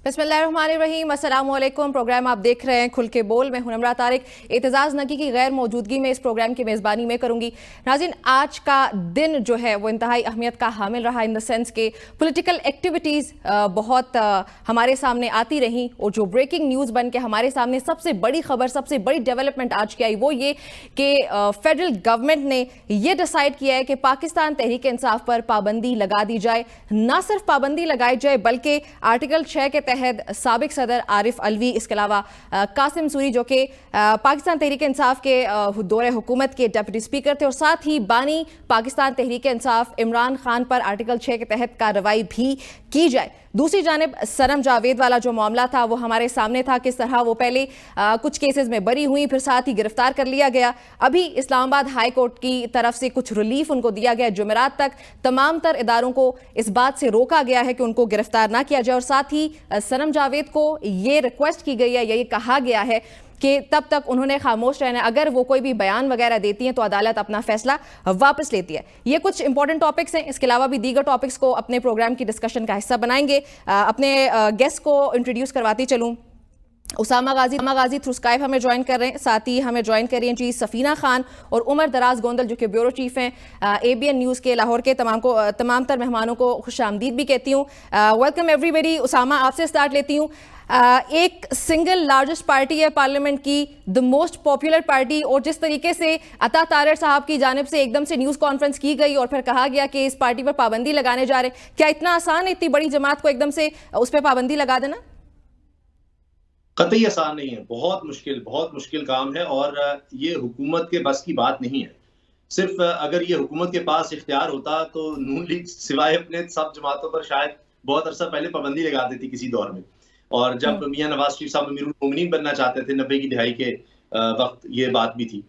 बिस्मिल्लाहिर्रहमानिर्रहीम, अस्सलाम वालेकुम। प्रोग्राम आप देख रहे हैं खुल के बोल। मैं हूं नमरा तारिक। एतजाज़ नकी की गैर मौजूदगी में इस प्रोग्राम की मेज़बानी में करूंगी। नाज़रीन, आज का दिन जो है वो इंतहाई अहमियत का हामिल रहा, इन द सेंस के पॉलिटिकल एक्टिविटीज़ बहुत हमारे सामने आती रहीं और जो ब्रेकिंग न्यूज़ बन के हमारे सामने सबसे बड़ी खबर, सबसे बड़ी डेवलपमेंट आज की आई वो ये कि फेडरल गवर्नमेंट ने ये डिसाइड किया है कि पाकिस्तान तहरीक इंसाफ पर पाबंदी लगा दी जाए। ना सिर्फ पाबंदी लगाई जाए बल्कि आर्टिकल 6 के तहत साबिक सदर आरिफ अलवी, इसके अलावा कासिम सूरी जो कि पाकिस्तान तहरीक इंसाफ के दौरे हुकूमत के डिप्टी स्पीकर थे, और साथ ही बानी पाकिस्तान तहरीक इंसाफ इमरान खान पर आर्टिकल 6 के तहत कार्रवाई भी की जाए। दूसरी जानिब सनम जावेद वाला जो मामला था वो हमारे सामने था, किस तरह वो पहले कुछ केसेस में बरी हुई, फिर साथ ही गिरफ्तार कर लिया गया। अभी इस्लामाबाद हाई कोर्ट की तरफ से कुछ रिलीफ उनको दिया गया। जुमेरात तक तमाम तर इदारों को इस बात से रोका गया है कि उनको गिरफ्तार ना किया जाए, और साथ ही सनम जावेद को ये रिक्वेस्ट की गई है, ये कहा गया है कि तब तक उन्होंने खामोश रहना है। अगर वो कोई भी बयान वगैरह देती हैं तो अदालत अपना फैसला वापस लेती है। ये कुछ इंपॉर्टेंट टॉपिक्स हैं। इसके अलावा भी दीगर टॉपिक्स को अपने प्रोग्राम की डिस्कशन का हिस्सा बनाएंगे। अपने गेस्ट को इंट्रोड्यूस करवाती चलूँ। उसामा गाजी थ्रू स्काइप हमें ज्वाइन कर रहे हैं। साथ ही हमें ज्वाइन कर रही हैं जी सफीना खान और उमर दराज गोंदल जो कि ब्यूरो चीफ हैं ABN न्यूज़ के लाहौर के। तमाम तर मेहमानों को खुश आमदीद भी कहती हूँ। Welcome everybody. उसामा, आपसे स्टार्ट लेती हूँ। एक सिंगल लार्जेस्ट पार्टी है पार्लियामेंट की, द मोस्ट पॉपुलर पार्टी, और जिस तरीके से अता तारर साहब की जानिब से एकदम से न्यूज़ कॉन्फ्रेंस की गई और फिर कहा गया कि इस पार्टी पर पाबंदी लगाने जा रहे हैं, क्या इतना आसान है इतनी बड़ी जमात को एकदम से उस पर पाबंदी लगा देना? कतई आसान नहीं है, बहुत मुश्किल काम है, और ये हुकूमत के बस की बात नहीं है। सिर्फ अगर ये हुकूमत के पास इख्तियार होता तो नून लीग सिवाय अपने सब जमातों पर शायद बहुत अरसा पहले पाबंदी लगा देती किसी दौर में। और जब मियां नवाज शरीफ साहब अमीरुल मोमिनीन बनना चाहते थे 90 की दहाई के वक्त, ये बात भी थी।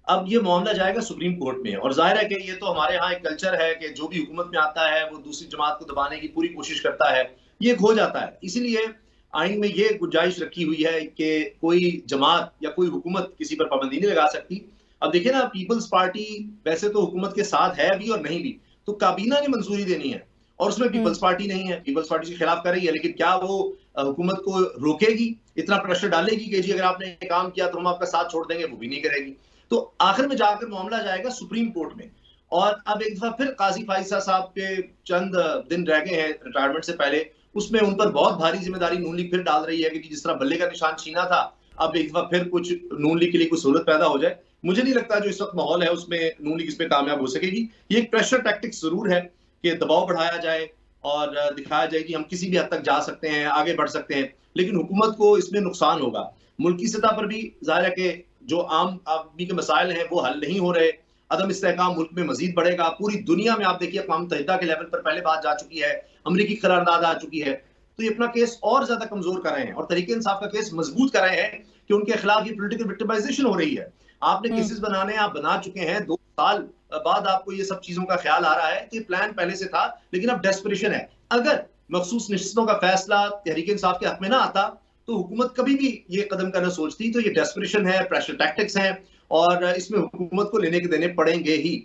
अब ये मामला जाएगा सुप्रीम कोर्ट में, और जाहिर है कि ये तो हमारे यहाँ एक कल्चर है कि जो भी हुकूमत में आता है वो दूसरी जमात को दबाने की पूरी कोशिश करता है, ये खो जाता है। इसीलिए आइन में ये गुंजाइश रखी हुई है कि कोई जमात या कोई हुकूमत किसी पर पाबंदी नहीं लगा सकती। अब देखिए ना, पीपल्स पार्टी वैसे तो हुकूमत के साथ है भी और नहीं भी, तो काबीना ने मंजूरी देनी है और उसमें पीपल्स पार्टी नहीं है, पीपल्स पार्टी के खिलाफ कर रही है। लेकिन क्या वो हुकूमत को रोकेगी, इतना प्रेशर डालेगी कि जी अगर आपने काम किया तो हम आपका साथ छोड़ देंगे? वो भी नहीं करेगी। तो आखिर में जाकर मामला जाएगा सुप्रीम कोर्ट में। और अब एक दफा फिर काजी फाइजा साहब के चंद दिन रह गए हैं रिटायरमेंट से पहले, उसमें उन पर बहुत भारी जिम्मेदारी नून लीग फिर डाल रही है कि जिस तरह बल्ले का निशान छीना था, अब एक दफा फिर कुछ नून लीग के लिए कुछ सहूलत पैदा हो जाए। मुझे नहीं लगता जो इस वक्त माहौल है उसमें नून लीग इस पे कामयाब हो सकेगी। ये एक प्रेशर टैक्टिक्स जरूर है कि दबाव बढ़ाया जाए और दिखाया जाए कि हम किसी भी हद तक जा सकते हैं, आगे बढ़ सकते हैं, लेकिन हुकूमत को इसमें नुकसान होगा। मुल्की सतह पर भी जाहिर है कि जो आम आदमी के मसाइल हैं वो हल नहीं हो रहे, अदम इस्तेहकाम मुल्क में मजीद बढ़ेगा। पूरी दुनिया में आप देखिए अक़वाम मुत्तहिदा के लेवल पर पहले बात जा चुकी है, अमरीकी करारदाद आ चुकी है, तो ये अपना केस और ज्यादा कमजोर कर रहे हैं और तहरीक इंसाफ का केस मजबूत कर रहे हैं कि उनके खिलाफ ये पॉलिटिकल विक्टिमाइजेशन हो रही है। आपने केसेस बनाने आप बना चुके हैं, 2 साल बाद आपको ये सब चीजों का ख्याल आ रहा है कि प्लान पहले से था, लेकिन अब डेस्परेशन है। अगर मखसूस नशिस्तों का फैसला तहरीक इंसाफ के हक में ना आता तो हुकूमत कभी भी ये कदम करना सोचती। तो ये डेस्परेशन है, प्रेशर टैक्टिक्स हैं, और इसमें हुकूमत को लेने के देने पड़ेंगे ही।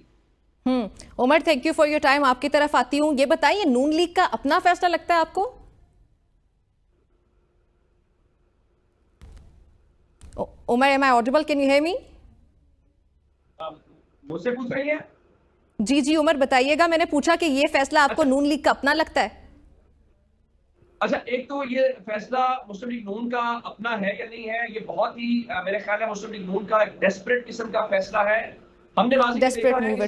Umar, thank you for your time. आपकी तरफ आती हूँ। ये बताइए, नून लीग का अपना फैसला लगता है आपको? Umar, am I audible? Can you hear me? मुझसे पूछ रही है? जी उमर, बताइएगा। मैंने पूछा कि ये फैसला आपको नून लीग का अपना लगता है? अच्छा, एक तो ये फैसला मुस्लिम लीग नून का अपना है या नहीं है, ये बहुत ही मेरे ख्याल है मुस्लिम लीग नून का एक डेस्परेट किस्म का फैसला है। हमने माजी में देखा है कि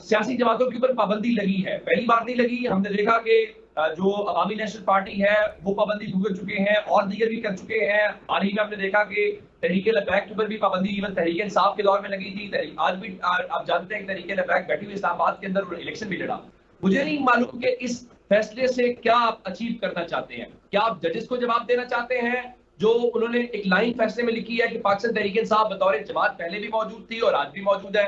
सियासी जमातों के ऊपर पाबंदी लगी है, पहली बार नहीं लगी। हमने देखा कि जो अवामी नेशनल पार्टी है वो पाबंदी भुगत चुके हैं और दीगर भी कर चुके हैं। हाल ही में हमने देखा कि तहरीक लबैक के ऊपर भी पाबंदी इवन तहरीक इंसाफ के दौर में लगी थी। आज भी आप जानते हैं कि तहरीक लबैक बैठी हुई इस्लामाबाद के अंदर इलेक्शन भी लड़ा। मुझे नहीं मालूम कि इस फैसले से क्या आप अचीव करना चाहते हैं। क्या आप जजेस को जवाब देना चाहते हैं जो उन्होंने एक लाइन फैसले में लिखी है कि पाकिस्तान तहरीक इंसाफ बतौर जमात पहले भी मौजूद थी और आज भी मौजूद है?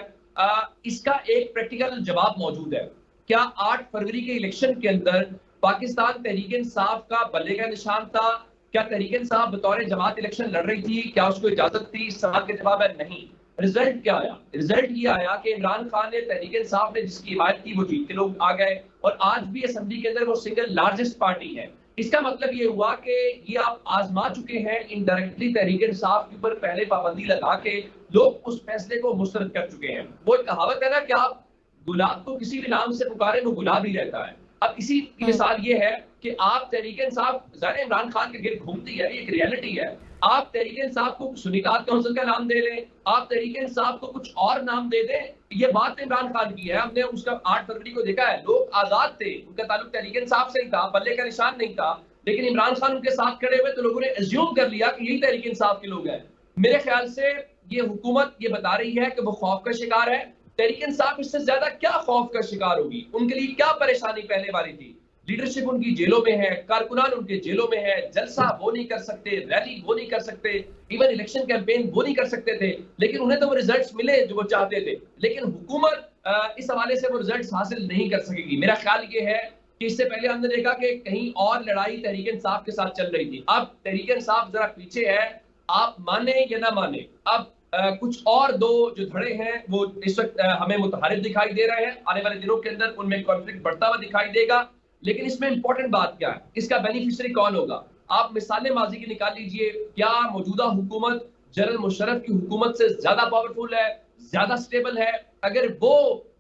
इसका एक प्रैक्टिकल जवाब मौजूद है। क्या 8 फरवरी के इलेक्शन के अंदर पाकिस्तान तहरीक इंसाफ का बल्ले का निशान था? क्या तहरीक इंसाफ बतौर जमात इलेक्शन लड़ रही थी? क्या उसको इजाजत थी? इस सवाल का जवाब है नहीं। रिजल्ट क्या आया? रिजल्ट ये आया कि इमरान खान ने, तहरीक इंसाफ ने जिसकी हिमायत की वो जीत के लोग आ गए, और आज भी असेंबली के अंदर वो सिंगल लार्जेस्ट पार्टी है। इसका मतलब ये हुआ कि ये आप आजमा चुके हैं इनडायरेक्टली तहरीक इंसाफ के ऊपर पहले पाबंदी लगा के लोग उस फैसले को मुस्तरद कर चुके हैं। वो एक कहावत है ना कि आप गुलाब को किसी भी नाम से पुकारे वो गुलाब ही रहता है। अब इसी की मिसाल ये है कि आप तहरीक इंसाफ ज़ाहिर इमरान खान के गिर्द घूमती है, ये एक रियलिटी है। आप तहरीक इंसाफ को सुन्नीतात काउंसिल का नाम दे लें, आप तहरीक इंसाफ को कुछ और नाम दे दें, ये बात इमरान खान की है। हमने उसका 8 फरवरी को देखा है, लोग आजाद थे, उनका ताल्लुक तहरीक इंसाफ से ही था, बल्ले का निशान नहीं था, लेकिन इमरान खान उनके साथ खड़े हुए तो लोगों ने एज्यूम कर लिया कि यही तहरीक इंसाफ के लोग हैं। मेरे ख्याल से ये हुकूमत ये बता रही है कि वो खौफ का शिकार है। तहरीक इंसाफ इससे ज्यादा क्या खौफ का शिकार होगी? उनके लिए क्या परेशानी पहले वाली थी? लीडरशिप उनकी जेलों में है, कारकुनान उनके जेलों में है, जलसा वो नहीं कर सकते, रैली वो नहीं कर सकते, इवन इलेक्शन कैंपेन वो नहीं कर सकते थे, लेकिन उन्हें तो वो रिजल्ट्स मिले जो वो चाहते थे। लेकिन हुकूमत इस हवाले से वो रिजल्ट्स हासिल नहीं कर सकेगी। मेरा ख्याल ये है कि इससे पहले हमने देखा कि कहीं और लड़ाई तहरीक इंसाफ के साथ चल रही थी, अब तहरीक इंसाफ जरा पीछे है, आप माने या ना माने। अब कुछ और दो जो धड़े हैं वो इस वक्त हमें मुतहारिफ दिखाई दे रहे हैं, आने वाले दिनों के अंदर उनमें कॉन्फ्लिक्ट बढ़ता हुआ दिखाई देगा। लेकिन इसमें इंपॉर्टेंट बात क्या है, इसका बेनिफिशियरी कौन होगा? आप मिसालें माजी की निकाल लीजिए, क्या मौजूदा हुकूमत जनरल मुशर्रफ की हुकूमत से ज्यादा पावरफुल है, ज्यादा स्टेबल है? अगर वो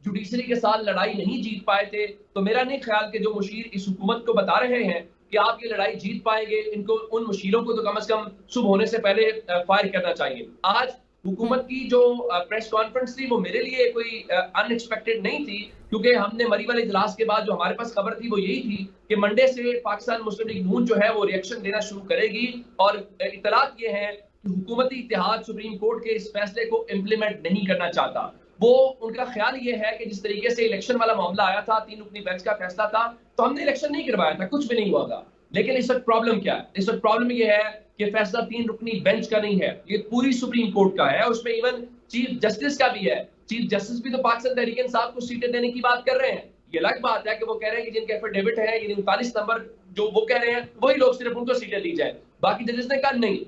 जुडिशरी के साथ लड़ाई नहीं जीत पाए थे तो मेरा नहीं ख्याल कि जो मुशीर इस हुकूमत को बता रहे हैं कि आप ये लड़ाई जीत पाएंगे, इनको उन मुशीरों को तो कम से कम सुबह होने से पहले फायर करना चाहिए। आज हुकूमत की जो प्रेस कॉन्फ्रेंस थी वो मेरे लिए कोई अनएक्सपेक्टेड नहीं थी, क्योंकि हमने मरी वाले इजलास के बाद जो हमारे पास खबर थी वो यही थी कि मंडे से पाकिस्तान मुस्लिम लीग नून जो है वो रिएक्शन देना शुरू करेगी, और इतलात ये है कि हुकूमती इत्तेहाद सुप्रीम कोर्ट के इस फैसले को इम्प्लीमेंट नहीं करना चाहता। वो उनका ख्याल ये है कि जिस तरीके से इलेक्शन वाला मामला आया था, 3 रुकनी बेंच का फैसला था, तो हमने इलेक्शन नहीं करवाया था, कुछ भी नहीं हुआ था। लेकिन इस वक्त प्रॉब्लम क्या है? इस वक्त प्रॉब्लम ये है कि फैसला 3 रुकनी बेंच का नहीं है, ये पूरी सुप्रीम कोर्ट का है, उसमें इवन चीफ जस्टिस का भी है। चीफ जस्टिस भी तो पाकिस्तान तहरीक इंसाफ को सीटें देने की बात कर रहे हैं। ये अलग बात है कि वो कह रहे हैं कि जिनके एफिडेविट है, ये 39 नंबर जो वो कह रहे हैं वही लोग सिर्फ उनको सीटें दी जाए, बाकी जजेस ने कहा नहीं,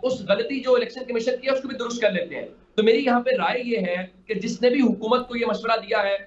उस गलती जो इलेक्शन कमीशन की है उसको भी दुरुस्त कर लेते हैं। तो मेरी यहाँ पे राय ये है कि जिसने भी हुकूमत को ये मशवरा दिया है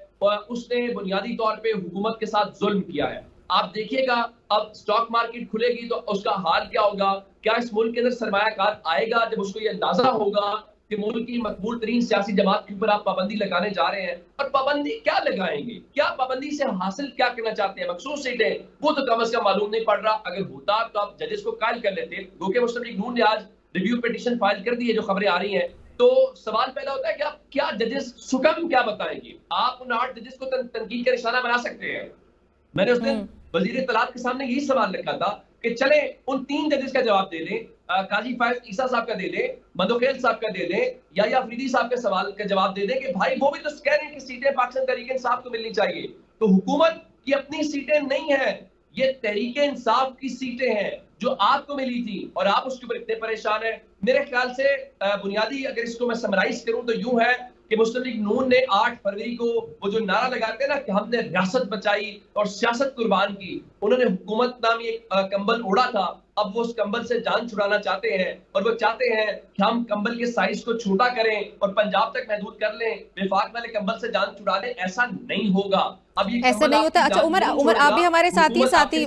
उसने बुनियादी तौर पे हुकूमत के साथ जुल्म किया है। आप देखिएगा अब स्टॉक मार्केट खुलेगी तो उसका हाल क्या होगा? क्या इस मुल्क के अंदर सरमायाकार आएगा जब उसको ये अंदाजा होगा कि मुल्क की मकबूल तरीन सियासी जमात के ऊपर आप पाबंदी लगाने जा रहे हैं? और पाबंदी क्या लगाएंगे? क्या पाबंदी से हासिल क्या करना चाहते हैं? मखसूस सीटें वो तो कम से कम मालूम नहीं पड़ रहा। अगर होता तो आप जजेस को कायल कर लेते। क्योंकि मुस्लिम लीग नून ने आज रिव्यू पिटीशन फाइल कर दी है, जो खबरें आ रही हैं, तो सवाल पैदा होता है कि आप क्या जजेस सुकम क्या बताएंगे? आप उन 8 जजेस को तनकीद का निशाना बना सकते हैं। मैंने उस दिन वजीर इत्तलात के सामने यही सवाल रखा था कि चले उन 3 जजेस का जवाब दे दें, काजी फायज ईसा साहब का दे दें, मंदोखेल साहब का दे दें, या अफरीदी साहब के सवाल का जवाब दे दें कि भाई वो भी तो कह रहे हैं कि सीटें पाकिस्तान तहरीक इंसाफ को मिलनी चाहिए। तो हुकूमत की अपनी सीटें नहीं है, ये तहरीक इंसाफ की सीटें हैं जो आपको मिली थी और आप उसके ऊपर इतने परेशान हैं। मेरे ख्याल से बुनियादी अगर इसको मैं समराइज करूं तो यूं है कि मुस्लिम लीग नून ने 8 फरवरी को वो जो नारा लगाते हैं ना कि हमने रियासत बचाई और सियासत कुर्बान की, उन्होंने हुकूमत नामी एक कंबल ओढ़ा था, अब वो उस कंबल से जान छुड़ाना चाहते हैं और वो चाहते हैं कि हम कंबल के साइज को छोटा करें और पंजाब तक महदूद कर लें, विफाक वाले कंबल से जान छुड़ा लें। ऐसा नहीं होगा। अब ये ऐसा नहीं होता। अच्छा उमर आप भी हमारे साथी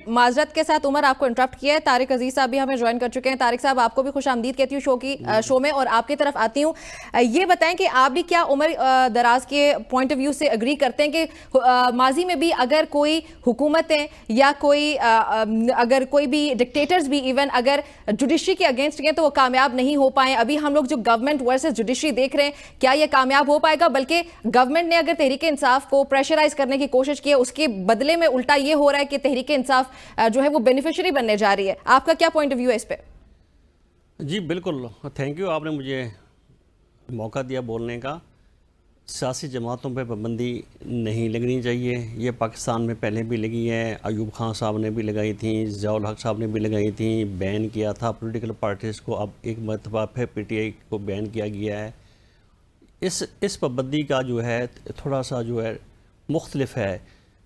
माजरत के साथ उमर आपको इंटरप्ट किया है। तारिक अजीज साहब भी हमें ज्वाइन कर चुके हैं। तारिक साहब आपको भी खुश आमदीद कहती हूँ शो में, और आपकी तरफ आती हूँ। ये बताएं कि आप भी क्या उमर दराज के पॉइंट ऑफ व्यू से एग्री करते हैं कि माजी में भी अगर कोई हुकूमतें या कोई अगर कोई भी डिक्टेटर्स भी इवन अगर जुडिशरी के अगेंस्ट गए तो वो कामयाब नहीं हो पाए? अभी हम लोग जो गवर्नमेंट वर्सेस जुडिशरी देख रहे हैं, क्या ये कामयाब हो पाएगा? बल्कि गवर्नमेंट ने अगर तहरीक इंसाफ को प्रेशराइज करने की कोशिश की है, उसके बदले में उल्टा ये हो रहा है कि तहरीक इंसाफ जो है वो बेनिफिशियरी बनने जा रही है। आपका क्या पॉइंट ऑफ व्यू है इस पे? जी बिल्कुल, थैंक यू, आपने मुझे मौका दिया बोलने का। सियासी जमातों पे पाबंदी नहीं लगनी चाहिए, ये पाकिस्तान में पहले भी लगी है, अयूब खान साहब ने भी लगाई थी, ज़ियाउल हक साहब ने भी लगाई थी, बैन किया था पॉलिटिकल पार्टीज़ को। अब एक मरतबा फिर PTI को बैन किया गया है। इस पाबंदी का जो है थोड़ा सा जो है मुख्तलिफ है।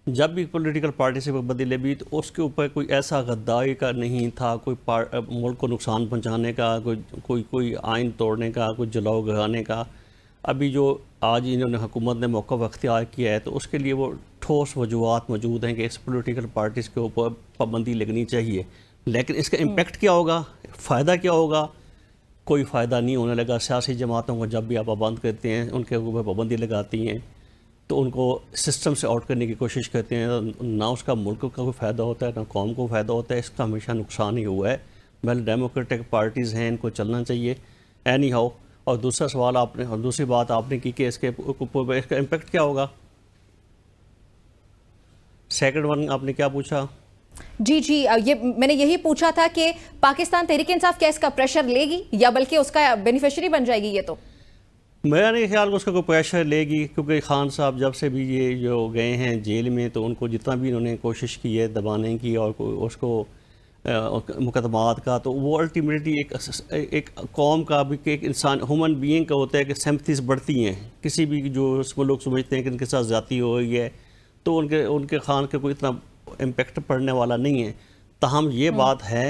जब भी पॉलिटिकल पार्टी से पाबंदी लगी तो उसके ऊपर कोई ऐसा गद्दारी का नहीं था, कोई मुल्क को नुकसान पहुंचाने का, कोई आइन तोड़ने का, कोई जलाओ गिराने का। अभी जो आज इन्होंने हुकूमत ने मौक़िफ़ अख्तियार किया है तो उसके लिए वो ठोस वजूहत मौजूद हैं कि इस पॉलिटिकल पार्टीज़ के ऊपर पाबंदी लगनी चाहिए, लेकिन इसका इम्पेक्ट क्या होगा, फ़ायदा क्या होगा? कोई फ़ायदा नहीं होने लगा। सियासी जमातों को जब भी आप पाबंद करते हैं, उनके ऊपर पाबंदी लगाती हैं, तो उनको सिस्टम से आउट करने की कोशिश करते हैं, ना उसका मुल्क का कोई फ़ायदा होता है ना कौम को फ़ायदा होता है। इसका हमेशा नुकसान ही हुआ है। वेल डेमोक्रेटिक पार्टीज़ हैं, इनको चलना चाहिए एनी हाउ। और दूसरा सवाल आपने और दूसरी बात आपने की कि इसके ऊपर इसका इम्पेक्ट क्या होगा। सेकंड वन आपने क्या पूछा? जी, ये मैंने यही पूछा था कि पाकिस्तान तहरीक इंसाफ क्या इसका प्रेशर लेगी या बल्कि उसका बेनिफिशियरी बन जाएगी? ये तो मेरा नहीं ख्याल उसका कोई प्रेशर लेगी, क्योंकि खान साहब जब से भी ये जो गए हैं जेल में, तो उनको जितना भी इन्होंने कोशिश की है दबाने की और उसको मुकदमात का, तो वो अल्टीमेटली एक कौम का भी एक इंसान ह्यूमन बीइंग का होता है कि सिंपैथीज बढ़ती हैं। किसी भी जो उसको लोग समझते हैं कि इनके साथ ज़्यादती हो गई है, तो उनके खान के कोई इतना इम्पेक्ट पड़ने वाला नहीं है। ताहम ये बात है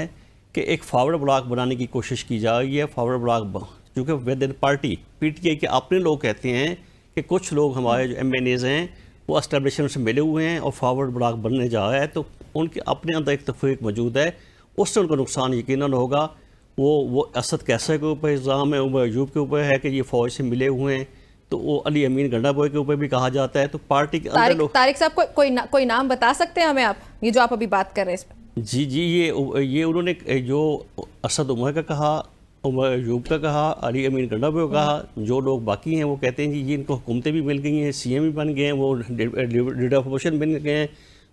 कि एक फॉरवर्ड ब्लॉक बनाने की कोशिश की जा रही है। फॉरवर्ड ब्लॉक क्योंकि विद इन पार्टी पीटीआई के अपने लोग कहते हैं कि कुछ लोग हमारे जो एमएनएज़ हैं वो एस्टेब्लिशमेंट से मिले हुए हैं और फॉरवर्ड ब्लॉक बनने जा रहा है, तो उनके अपने अंदर एक तफरीक मौजूद है, उससे उनको नुकसान यकीनन होगा। वो असद कैसर के ऊपर इल्ज़ाम है, उमर अयूब के ऊपर है कि ये फ़ौज से मिले हुए हैं, तो वो अली अमीन गंडा बॉय के ऊपर भी कहा जाता है। तो पार्टी के अंदर लोग तारिक साहब कोई नाम बता सकते हैं हमें आप, ये जो आप अभी बात कर रहे हैं इस पर? जी, ये उन्होंने जो असद उमर का कहा, उमर अयूब का कहा, अली अमीन गंडा बॉय का कहा, जो लोग बाकी हैं वो कहते हैं जी इनको हुकूमतें भी मिल गई हैं, सीएम भी बन गए हैं, वो लीडर ऑफ अपोजिशन बन गए हैं,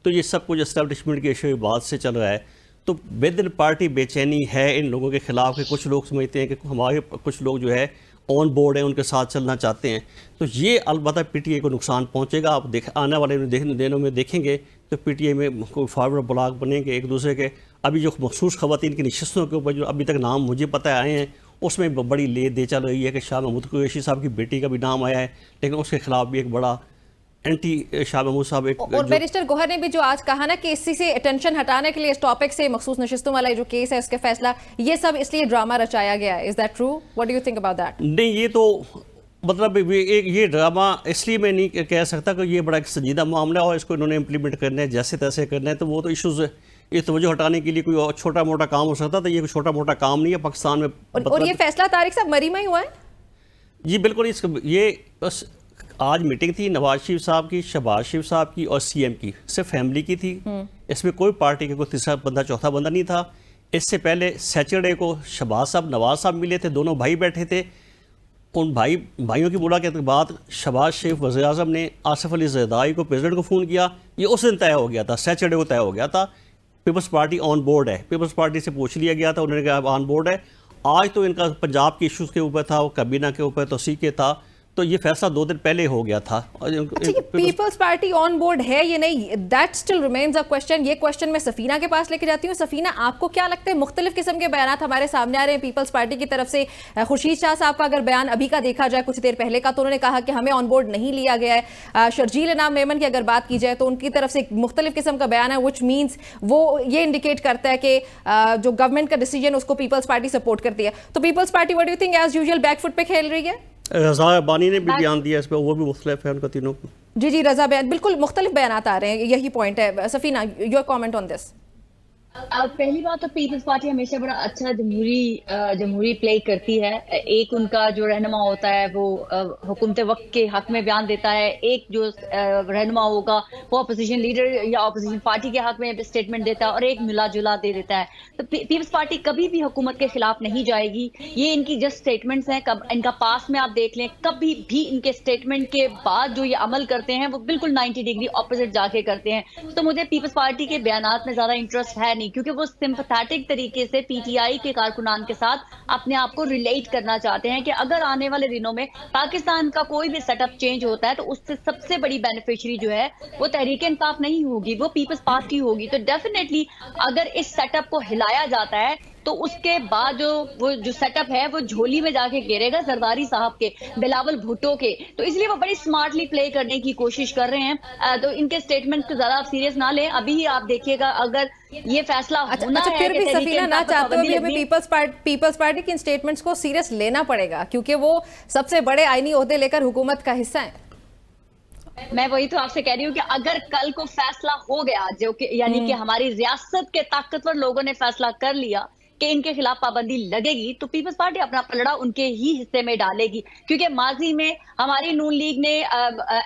तो ये सब कुछ एस्टेब्लिशमेंट के इशू बाद से चल रहा है। तो विद इन पार्टी बेचैनी है इन लोगों के ख़िलाफ़ कि कुछ लोग समझते हैं कि हमारे कुछ लोग जो है ऑन बोर्ड हैं, उनके साथ चलना चाहते हैं, तो ये अलबत्ता पीटीआई को नुकसान पहुंचेगा। आप आने वाले दिनों में देखेंगे तो पीटीआई में कोई फॉरवर्ड ब्लॉक बनेंगे एक दूसरे के। अभी जो मखसूस ख़वातीन की नशस्तों के ऊपर जो अभी तक नाम मुझे पता है आए हैं, उसमें बड़ी ले दे चल रही है कि शाह महमूद कुरैशी साहब की बेटी का भी नाम आया है, लेकिन उसके खिलाफ भी एक बड़ा एंटी शाह महमूद साहब एक और बैरिस्टर गोहर ने भी जो आज कहा ना कि इसी से अटेंशन हटाने के लिए इस टॉपिक से मखसूस नशिस्तों वाला जो केस है उसके फैसला, ये सब इसलिए ड्रामा रचाया गया है। Is that true? What do you think about that? नहीं, ये तो मतलब ये ड्रामा इसलिए मैं नहीं कह सकता कि ये बड़ा एक संजीदा मामला है और इसको इन्होंने इम्प्लीमेंट करना है जैसे तैसे करना है, तो वो तो इश्यूज़ ये तवज्जो हटाने के लिए कोई छोटा मोटा काम हो सकता था, ये कोई छोटा मोटा काम नहीं है पाकिस्तान में। और ये फैसला तारिक साहब मरी में ही हुआ है? जी बिल्कुल। ये बस आज मीटिंग थी नवाज शरीफ साहब की, शहबाज शरीफ साहब की और सीएम की, सिर्फ फैमिली की थी। इसमें कोई पार्टी का कोई तीसरा बंदा चौथा बंदा नहीं था। इससे पहले सैटरडे को शहबाज साहब नवाज साहब मिले थे, दोनों भाई बैठे थे। उन भाइयों की मुलाकात के बाद शहबाज शरीफ वज़ीर आज़म ने आसिफ अली ज़रदारी को प्रेसिडेंट को फ़ोन किया। ये उस दिन तय हो गया था, सैटरडे को तय हो गया था। पीपल्स पार्टी ऑन बोर्ड है, पीपल्स पार्टी से पूछ लिया गया था, उन्होंने कहा ऑन बोर्ड है। आज तो इनका पंजाब के इश्यूज़ के ऊपर था, वो कैबिना के ऊपर तोसी के था, तो ये फैसला 2 दिन पहले हो गया था। अच्छा, ये पीपल्स पार्टी ऑन बोर्ड है ये नहीं, that still remains a question. ये क्वेश्चन मैं सफीना के पास लेके जाती हूँ। सफीना, आपको क्या लगता है, मुख्तलिफ किस्म के बयान हमारे सामने आ रहे हैं पीपल्स पार्टी की तरफ से। खुर्शीद शाह साहब का अगर बयान अभी का देखा जाए कुछ देर पहले का, तो उन्होंने कहा कि हमें ऑन बोर्ड नहीं लिया गया है। शर्जील इनाम मेमन की अगर बात की जाए तो उनकी तरफ से मुख्तलिफ किस्म का बयान है, विच मीन्स वो ये इंडिकेट करता है कि जो गवर्नमेंट का डिसीजन उसको पीपल्स पार्टी सपोर्ट करती है। तो Peoples Party what do you think as usual back foot पे खेल रही है? रज़ा बानी ने भी बयान दिया इस पर, वो भी मुख्तलिफ है उनका तीनों को। जी, रज़ा बयान बिल्कुल मुख्तलिफ बयानात आ रहे हैं, यही पॉइंट है। Safina, your comment on this? पहली बात तो पीपल्स पार्टी हमेशा बड़ा अच्छा जमहूरी प्ले करती है। एक उनका जो रहनुमा होता है वो हुकूमत वक्त के हक में बयान देता है, एक जो रहनुमा होगा वो अपोजिशन लीडर या अपोजिशन पार्टी के हक में स्टेटमेंट देता है, और एक मिला जुला दे देता है। तो पीपल्स पार्टी कभी भी हुकूमत के खिलाफ नहीं जाएगी। ये इनकी जस्ट स्टेटमेंट्स हैं। इनका पास में आप देख लें, कभी भी इनके स्टेटमेंट के बाद जो ये अमल करते हैं वो बिल्कुल 90 डिग्री ऑपोजिट जाके करते हैं। तो मुझे पीपल्स पार्टी के बयानात में ज्यादा इंटरेस्ट है नहीं, क्योंकि वो सिंपैथेटिक तरीके से पीटीआई के कारकुनान के साथ अपने आप को रिलेट करना चाहते हैं कि अगर आने वाले दिनों में पाकिस्तान का कोई भी सेटअप चेंज होता है तो उससे सबसे बड़ी बेनिफिशियरी जो है वो तहरीक इंसाफ नहीं होगी, वो पीपल्स पार्टी होगी। तो डेफिनेटली अगर इस सेटअप को हिलाया जाता है तो उसके बाद जो सेटअप है वो झोली में जाके गिरेगा जरदारी साहब के, बिलावल भुट्टो के। तो इसलिए वो बड़ी स्मार्टली प्ले करने की कोशिश कर रहे हैं। तो इनके स्टेटमेंट को ज्यादा आप सीरियस ना लें। अभी ही आप देखिएगा अगर ये फैसला होना है, फिर भी सफीना ना चाहते हुए भी हमें पीपल्स पार्टी की स्टेटमेंट्स को सीरियस लेना पड़ेगा, क्योंकि वो सबसे बड़े आईनी ओहदे लेकर हुकूमत का हिस्सा है। मैं वही तो आपसे कह रही हूँ कि अगर कल को फैसला हो गया जो कि यानी कि हमारी रियासत के ताकतवर लोगों ने फैसला कर लिया कि इनके खिलाफ पाबंदी लगेगी, तो पीपल्स पार्टी अपना पलड़ा उनके ही हिस्से में डालेगी। क्योंकि माजी में हमारी नून लीग ने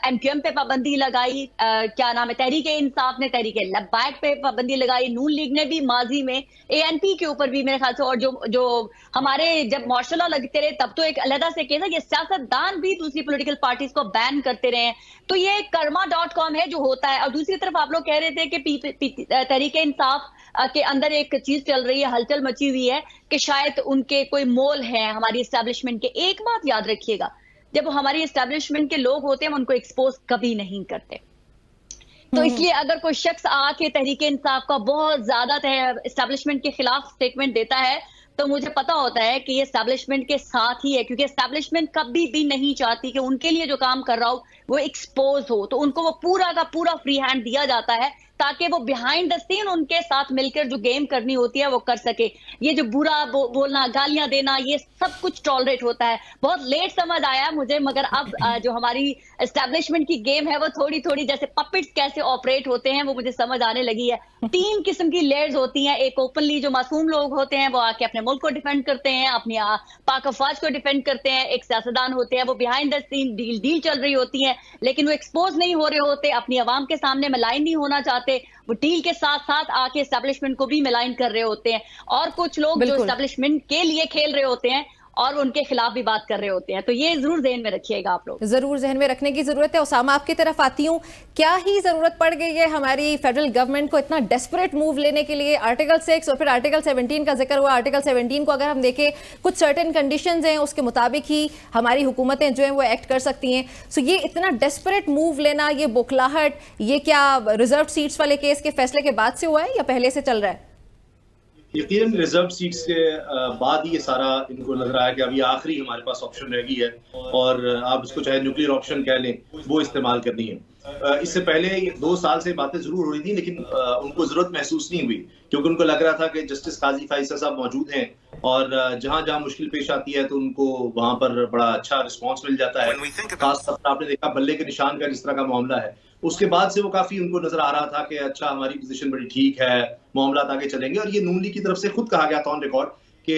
एमक्यूएम पे पाबंदी लगाई, क्या नाम है, तहरीक इंसाफ ने तहरीक लब्बैक पे पाबंदी लगाई, नून लीग ने भी माजी में एएनपी के ऊपर भी मेरे ख्याल से, और जो हमारे जब मार्शल लॉ लगते रहे तब तो एक अलहदा से केस है, ये सियासतदान भी दूसरी पॉलिटिकल पार्टीज को बैन करते रहे। तो ये karma.com है जो होता है। और दूसरी तरफ आप लोग कह रहे थे कि तहरीक इंसाफ के अंदर एक चीज चल रही है, हलचल मची हुई है कि शायद उनके कोई मोल है हमारी एस्टेब्लिशमेंट के। एक बात याद रखिएगा, जब हमारी एस्टेब्लिशमेंट के लोग होते हैं हम उनको एक्सपोज कभी नहीं करते। तो इसलिए अगर कोई शख्स आके तहरीक इंसाफ का बहुत ज्यादा एस्टेब्लिशमेंट के खिलाफ स्टेटमेंट देता है तो मुझे पता होता है कि ये एस्टेब्लिशमेंट के साथ ही है, क्योंकि एस्टेब्लिशमेंट कभी भी नहीं चाहती कि उनके लिए जो काम कर रहा हो वो एक्सपोज हो। तो उनको वो पूरा का पूरा फ्री हैंड दिया जाता है ताकि वो बिहाइंड द सीन उनके साथ मिलकर जो गेम करनी होती है वो कर सके। ये जो बुरा बोलना, गालियां देना, ये सब कुछ टॉलरेट होता है। बहुत लेट समझ आया मुझे, मगर अब जो हमारी एस्टेब्लिशमेंट की गेम है वो थोड़ी थोड़ी जैसे पपेट्स कैसे ऑपरेट होते हैं वो मुझे समझ आने लगी है। 3 किस्म की लेयर्स होती हैं। एक ओपनली जो मासूम लोग होते हैं वो आके अपने मुल्क को डिफेंड करते हैं, अपनी पाक अफवाज को डिफेंड करते हैं। एक सियासतदान होते हैं वो बिहाइंड द सीन डील चल रही होती है लेकिन वो एक्सपोज नहीं हो रहे होते, अपनी आवाम के सामने मलाइन नहीं होना चाहते, वो डील के साथ साथ आके एस्टेब्लिशमेंट को भी मिलाइन कर रहे होते हैं। और कुछ लोग जो एस्टेब्लिशमेंट के लिए खेल रहे होते हैं और उनके खिलाफ भी बात कर रहे होते हैं। तो ये जरूर ज़हन में रखिएगा आप लोग। जरूर ज़हन में रखने की जरूरत है। उसामा, आपकी तरफ आती हूँ, क्या ही जरूरत पड़ गई है हमारी फेडरल गवर्नमेंट को इतना डेस्परेट मूव लेने के लिए? आर्टिकल 6 और फिर आर्टिकल 17 का जिक्र हुआ। आर्टिकल 17 को अगर हम देखें, कुछ सर्टेन कंडीशंस हैं, उसके मुताबिक ही हमारी हुकूमतें जो हैं वो एक्ट कर सकती हैं। सो ये इतना डेस्परेट मूव लेना, ये बौखलाहट, ये क्या रिजर्व सीट्स वाले केस के फैसले के बाद से हुआ है या पहले से चल रहा है? यकीनन रिजर्व सीट्स के बाद ही ये सारा इनको लग रहा है कि अभी आखिरी हमारे पास ऑप्शन रह गई है और आप इसको चाहे न्यूक्लियर ऑप्शन कह लें, वो इस्तेमाल करनी है। इससे पहले 2 साल से बातें जरूर हो रही थी लेकिन उनको जरूरत महसूस नहीं हुई क्योंकि उनको लग रहा था कि जस्टिस काजी फाइसा साहब मौजूद हैं और जहां जहां मुश्किल पेश आती है तो उनको वहां पर बड़ा अच्छा रिस्पॉन्स मिल जाता है। खासतौर पर आपने देखा बल्ले के निशान का जिस तरह का मामला है, उसके बाद से वो काफी उनको नजर आ रहा था कि अच्छा हमारी पोजीशन बड़ी ठीक है, मामला आगे चलेंगे। और ये नून लीग की तरफ से खुद कहा गया था ऑन रिकॉर्ड कि